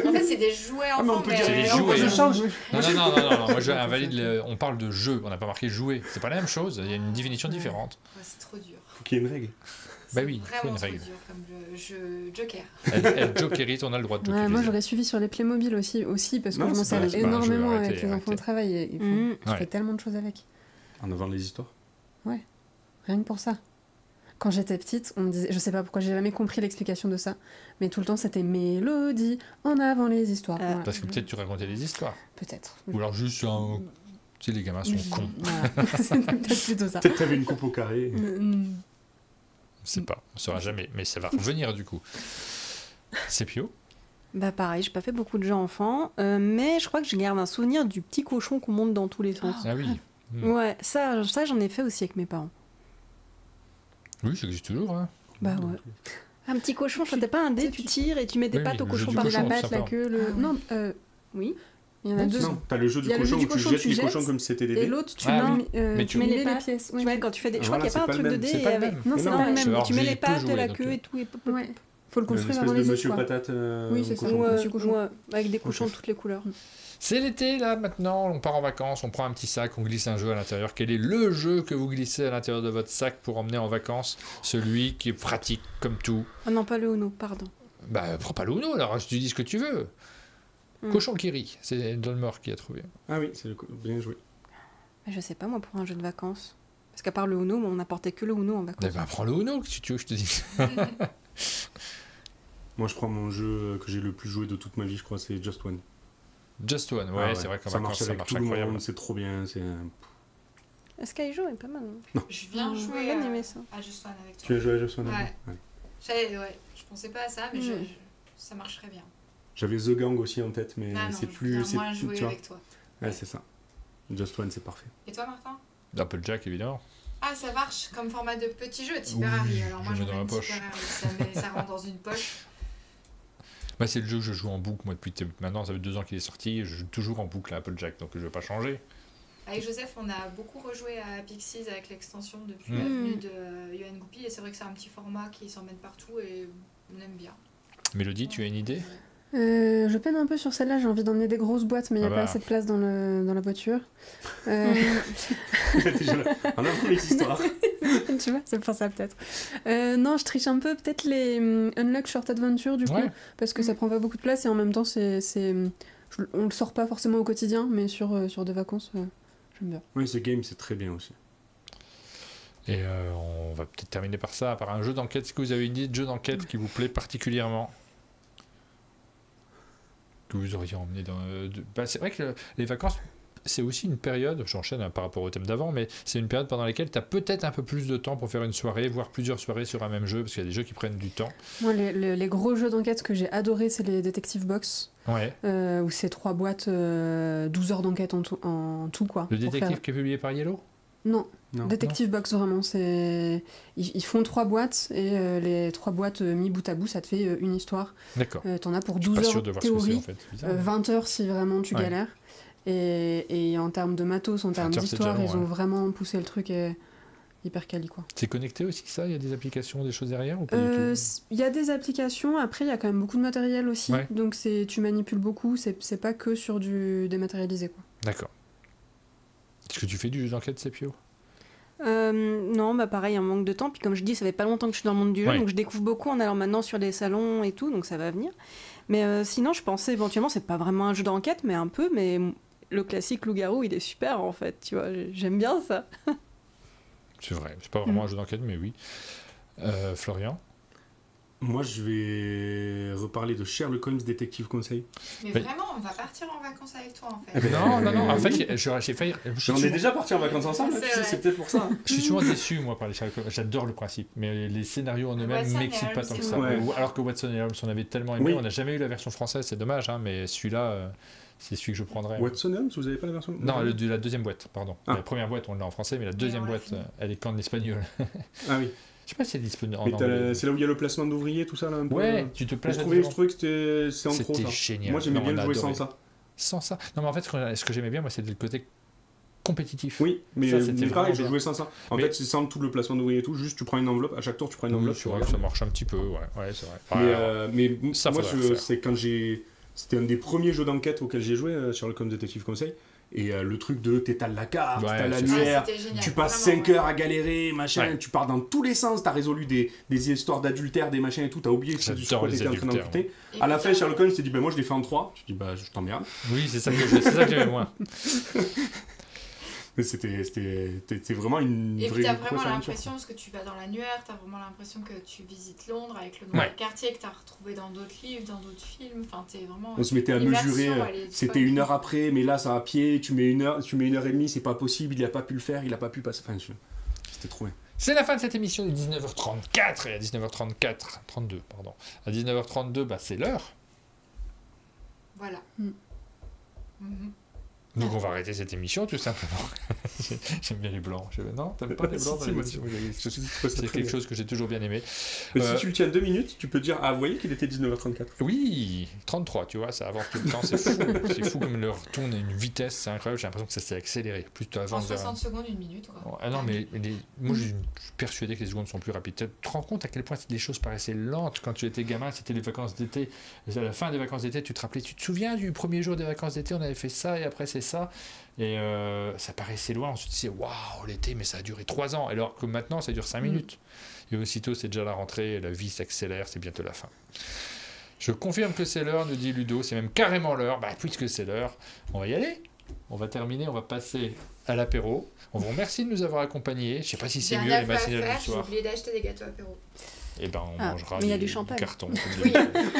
En fait, c'est des jouets Ah, mais on enfants, peut mais dire C'est des on jouets. peut se change. Non, moi je invalide, on parle de jeu, on n'a pas marqué jouer. C'est pas la même chose, il y a une définition différente. Ouais, c'est trop dur. Faut qu'il y ait une règle. Bah oui, C'est faut une vraiment trop règle. dur comme le jeu Joker. Elle jokerit, on a le droit de Ouais, jokeriser. moi, j'aurais suivi sur les Playmobil aussi parce que Non, je m'en c'est pas- sers c'est pas un jeu, énormément arrêtez, avec les enfants au arrêtez. travail. Et, Mhm. je Ouais. fais tellement de choses avec. En avant les histoires. Rien que pour ça. Quand j'étais petite, on me disait, je sais pas pourquoi j'ai jamais compris l'explication de ça, mais tout le temps c'était Mélodie, en avant les histoires. Voilà. Parce que peut-être tu racontais des histoires. Peut-être. Ou alors juste un... Tu sais, les gamins sont cons. Voilà. C'était peut-être plutôt ça. Peut-être t'avais une coupe au carré. Mm. On sait pas, on saura jamais, mais ça va revenir du coup. C'est Pio? Bah pareil, j'ai pas fait beaucoup de jeux enfants, mais je crois que je garde un souvenir du petit cochon qu'on monte dans tous les sens. Ah oui. Ouais, ça j'en ai fait aussi avec mes parents. Oui, ça existe toujours. Hein. Bah ouais. Un petit cochon, je t'as pas un dé, tu tires et tu mets des Oui, pattes oui, au le jeu cochon du par la cochon, patte, la simplement. queue, le... Non, Oui. il y en a deux. Non, t'as le jeu Il du y a le jeu cochon du où tu cochon, jettes tu les jettes, cochons comme si c'était des Et dés. l'autre, tu Ah mets, mais tu tu mets mets les les pièces. Tu vois, quand tu fais des. Je crois Voilà, qu'il n'y a pas un c'est truc pas de le dé. C'est pas le avec- même. Non, Mais c'est non, pas le même. Alors, Tu mets j'ai les peu pattes, joué, la donc, queue et tout. Et Ouais. Faut le construire L'espèce avant de les monsieur autres, quoi. patate. Oui, c'est ça. cochon. Ouais, petit cochon. ouais, avec des cochons de toutes les couleurs. C'est l'été là maintenant, on part en vacances, on prend un petit sac, on glisse un jeu à l'intérieur. Quel est le jeu que vous glissez à l'intérieur de votre sac pour emmener en vacances? Celui qui est pratique comme tout. Ah non, pas le Uno, pardon. Bah prends pas le Uno alors, tu dis ce que tu veux. Cochon qui rit, c'est Dolmore qui a trouvé. Ah oui, bien joué. Mais je sais pas, moi, pour un jeu de vacances. Parce qu'à part le Uno, on n'apportait que le Uno en Eh vacances. ben prends le Uno si tu veux, je te dis. Moi, je crois mon jeu que j'ai le plus joué de toute ma vie, je crois, c'est Just One. Just One, ouais, Ah c'est vrai qu'en ça vacances marche ça avec marche tout le incroyable. monde, c'est trop bien. Skyjo est pas mal. Hein. Je viens J'ai jouer bien aimé ça. à Just One avec toi. Tu as joué à Just One Ouais. avant? Ouais, je pensais pas à ça, mais Mm. ça marcherait bien. J'avais The Gang aussi en tête, mais Ah non, c'est je plus. viens c'est- moins jouer tu vois. avec toi. Ouais, c'est ça. Just One, c'est parfait. Et toi, Martin? Applejack évidemment. Ah, ça marche comme format de petit jeu, Oui, Tipperary. Alors moi, je mets j'en dans ai la une poche. Tipperary. Ça rentre dans une poche. Bah, c'est le jeu que je joue en boucle moi depuis maintenant, ça fait 2 ans qu'il est sorti, je joue toujours en boucle à Applejack, donc je vais pas changer. Avec Joseph, on a beaucoup rejoué à Pixies avec l'extension depuis Mm. la venue de Yoann Goupil. Et c'est vrai que c'est un petit format qui s'emmène partout et on aime bien. Mélodie, tu as une idée? Je peine un peu sur celle-là, j'ai envie d'emmener des grosses boîtes, mais il n'y a Ah pas bah. assez de place dans la voiture. Déjà là, en avant les histoires. Tu vois, c'est pour ça peut-être. Non, je triche un peu, peut-être les Unlock Short Adventure du coup, Ouais. parce que ça prend pas beaucoup de place et en même temps, on le sort pas forcément au quotidien, mais sur des vacances, j'aime bien. Oui, ce game, c'est très bien aussi. Et on va peut-être terminer par ça, par un jeu d'enquête. Est-ce que vous avez une idée de jeu d'enquête qui vous plaît particulièrement? Que vous auriez emmené dans... Bah, c'est vrai que les vacances, c'est aussi une période, j'enchaîne par rapport au thème d'avant, mais c'est une période pendant laquelle tu as peut-être un peu plus de temps pour faire une soirée, voire plusieurs soirées sur un même jeu, parce qu'il y a des jeux qui prennent du temps. Moi, les gros jeux d'enquête que j'ai adoré, c'est les Detective Box, Ouais. où c'est 3 boîtes, 12 heures d'enquête en tout quoi. Le pour détective faire- qui est publié par Yellow? Non. Non. Detective Box, vraiment, c'est... Ils font 3 boîtes, et les 3 boîtes mis bout à bout, ça te fait une histoire. D'accord. T'en as pour Je suis 12 pas sûr heures de voir ce que c'est théorie, en fait. C'est bizarre. 20 heures si vraiment tu Ouais. galères. Et en termes de matos, en termes 20 heures, c'est d'histoire, déjà long, ils ont ouais. vraiment poussé le truc hyper quali, quoi. C'est connecté aussi ça? Il y a des applications, des choses derrière ou pas du tout? Il y a des applications, après il y a quand même beaucoup de matériel aussi, Ouais. donc tu manipules beaucoup, c'est pas que sur du dématérialisé, quoi. D'accord. Est-ce que tu fais du jeu d'enquête, Sepio? Non, bah pareil, un manque de temps. Puis comme je dis, ça fait pas longtemps que je suis dans le monde du jeu, Ouais. donc je découvre beaucoup en allant maintenant sur des salons et tout, donc ça va venir. Mais sinon, je pensais éventuellement, c'est pas vraiment un jeu d'enquête, mais un peu, mais le classique loup-garou, il est super en fait, tu vois, j'aime bien ça. C'est vrai, c'est pas vraiment un jeu d'enquête, mais oui. Florian? Moi, je vais reparler de Sherlock Holmes Détective Conseil. Mais Mais- vraiment, on va partir en vacances avec toi en Eh fait. ben, Non. En fait, j'ai failli. On est déjà partis en vacances ensemble, C'est tu sais, vrai. c'est peut-être pour ça. hein. Je suis souvent déçu, moi, par les Sherlock Holmes. J'adore le principe, mais les scénarios en eux-mêmes Watson ne et m'excitent pas Holmes, tant que c'est ça. vrai. Ou- Alors que Watson et Holmes, on avait tellement aimé, Oui. on n'a jamais eu la version française, c'est dommage, hein, mais celui-là, c'est celui que je prendrais. Watson et Holmes, vous avez pas la version? Non, la deuxième boîte, pardon. Ah. La première boîte, on l'a en français, mais la deuxième on l'a boîte, fini. elle est qu'en espagnol. Ah oui. Je sais pas si elle est disponible en Mais anglais. c'est là où il y a le placement d'ouvriers, tout ça là un peu. Ouais, tu te Je places trouvais que c'est en trop C'était ça. génial. Moi j'aimais Non, bien on le a jouer adoré. sans ça. Sans ça. Non, mais en fait, ce que j'aimais bien, moi, c'était le côté compétitif. Oui, mais Ça, c'était pareil, vraiment je bien. jouais sans ça. En Mais- fait, c'est sans tout le placement d'ouvriers et tout, juste tu prends une enveloppe, à chaque tour tu prends une Oui, enveloppe. c'est tu vrai que ça regardes. marche un petit peu, ouais, c'est vrai. Mais ça, moi, faudrait le faire. c'est quand c'était un des premiers jeux d'enquête auxquels j'ai joué, Sherlock Holmes Détective Conseil. Et le truc de t'étales la carte, Ouais, t'as c'est l'annuaire, Ah, c'était génial. tu passes Vraiment, 5 ouais. heures à galérer, machin, Ouais. tu pars dans tous les sens, t'as résolu des histoires d'adultère, des machins et tout, t'as oublié que J'adore sur quoi les t'étais en train adultères, d'enquêter. Et À la puis, fin, Sherlock Holmes s'est dit, ben moi je l'ai fait en 3. Je dis, bah je t'emmerde. Oui, c'est ça que j'aimais moins. Mais c'était vraiment une Et vraie puis t'as grosse vraiment aventure. l'impression, parce que tu vas dans l'annuaire, t'as vraiment l'impression que tu visites Londres avec le nom Ouais. du quartier que t'as retrouvé dans d'autres livres, dans d'autres films. Enfin, t'es vraiment. On se mettait à l'immersion, mesurer, elle est c'était folle. 1 heure après, mais là ça à pied, tu mets une heure et demie, c'est pas possible, il a pas pu le faire, il a pas pu passer. Enfin, c'était trop bien. C'est la fin de cette émission, il est 19h34 et à 32, pardon. À 19h32, bah, c'est l'heure. Voilà. Mm. Mhm. Donc on va arrêter cette émission tout simplement. J'aime bien les blancs. Non, t'aimes pas les blancs? C'est quelque chose que j'ai toujours bien aimé. Mais si tu le tiens 2 minutes, tu peux dire ah vous voyez qu'il était 19h34. Oui, 33, tu vois, ça avance tout le temps, c'est fou. C'est fou comme l'heure tourne à une vitesse, c'est incroyable. J'ai l'impression que ça s'est accéléré. Plus tu En avances 60 secondes, 1 minute. Quoi. Ah non, mais moi je suis persuadé que les secondes sont plus rapides. Tu te rends compte à quel point les choses paraissaient lentes quand tu étais gamin? C'était les vacances d'été. À la fin des vacances d'été, tu te souviens du premier jour des vacances d'été, on avait fait ça et après c'est ça. Et ça paraissait loin. On se disait waouh, l'été, mais ça a duré 3 ans. Alors que maintenant, ça dure 5 minutes. Et aussitôt, c'est déjà la rentrée, la vie s'accélère, c'est bientôt la fin. Je confirme que c'est l'heure, nous dit Ludo. C'est même carrément l'heure. Bah, puisque c'est l'heure, on va y aller. On va terminer, on va passer à l'apéro. On vous remercie de nous avoir accompagnés. Je ne sais pas si c'est mieux les matinales du soir. J'ai oublié d'acheter des gâteaux apéro. Eh ben, on mangera mais il y a du champagne. carton. Oui.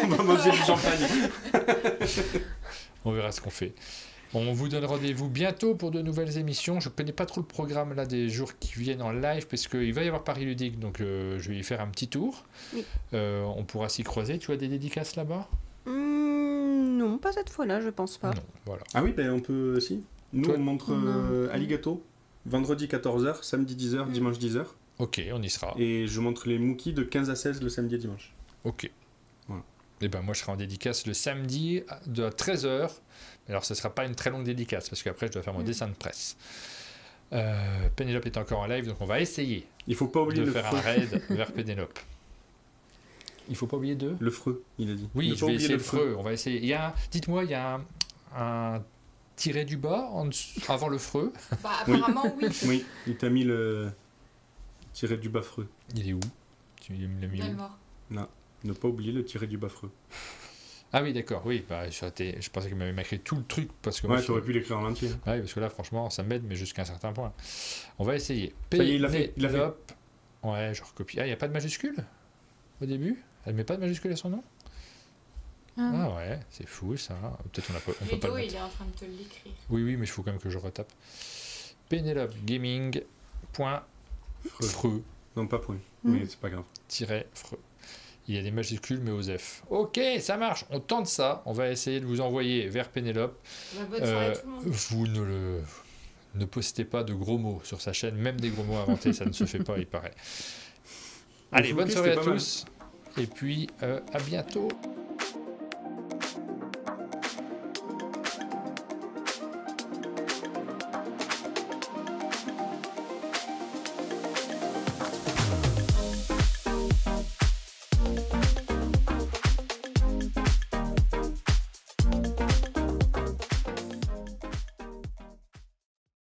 On va manger du champagne. On verra ce qu'on fait. On vous donne rendez-vous bientôt pour de nouvelles émissions. Je ne connais pas trop le programme là des jours qui viennent en live parce qu'il va y avoir Paris Ludique, donc je vais y faire un petit tour. Oui. On pourra s'y croiser. Tu as des dédicaces là-bas? Non, pas cette fois-là, je pense pas. Non, voilà. Ah oui, ben on peut aussi. Nous Toi, on montre Alligato, vendredi 14h, samedi 10h, dimanche 10h. Ok, on y sera. Et je montre les Mookies de 15 à 16 le samedi et dimanche. Ok. Voilà. Et ben moi je serai en dédicace le samedi à 13h. Alors ce ne sera pas une très longue dédicace parce qu'après je dois faire mon dessin de presse. Pénélope est encore en live, donc on va essayer Il faut pas oublier de le faire freux. un raid vers Pénélope. Il faut pas oublier de... Le freux, il a dit. Oui, Ne je pas vais oublier essayer le freux. On va essayer. Dites-moi, il y a un tiré du bas avant le freux. Bah, apparemment, oui. Oui, il t'a mis le tiré du bas freux. Il est où? Tu l'as mis Elle est où? morte. Non, ne pas oublier le tiré du bas freux. Ah oui, d'accord. Oui, bah, je pensais qu'il m'avait marqué tout le truc parce que Ouais, moi, t'aurais pu l'écrire en entier. Ouais, parce que là, franchement, ça m'aide, mais jusqu'à un certain point. On va essayer. Ça y est, il l'a fait, il l'a fait. Pénélope. Ouais, je recopie. Ah, il n'y a pas de majuscule au début? Elle met pas de majuscule à son nom? Ah ouais, c'est fou ça. Peut-être on peut pas Ludo, le il mettre. est en train de te l'écrire. Oui, mais il faut quand même que je retape. Pénélope Gaming. Freux. Non, pas point, mais c'est pas grave. Freux. Il y a des majuscules, mais aux F. Ok, ça marche. On tente ça. On va essayer de vous envoyer vers Pénélope. Bah, bonne soirée tout le monde. Vous ne postez pas de gros mots sur sa chaîne. Même des gros mots inventés, ça ne se fait pas, il paraît. Allez, bonne soirée à tous. Et puis, à bientôt.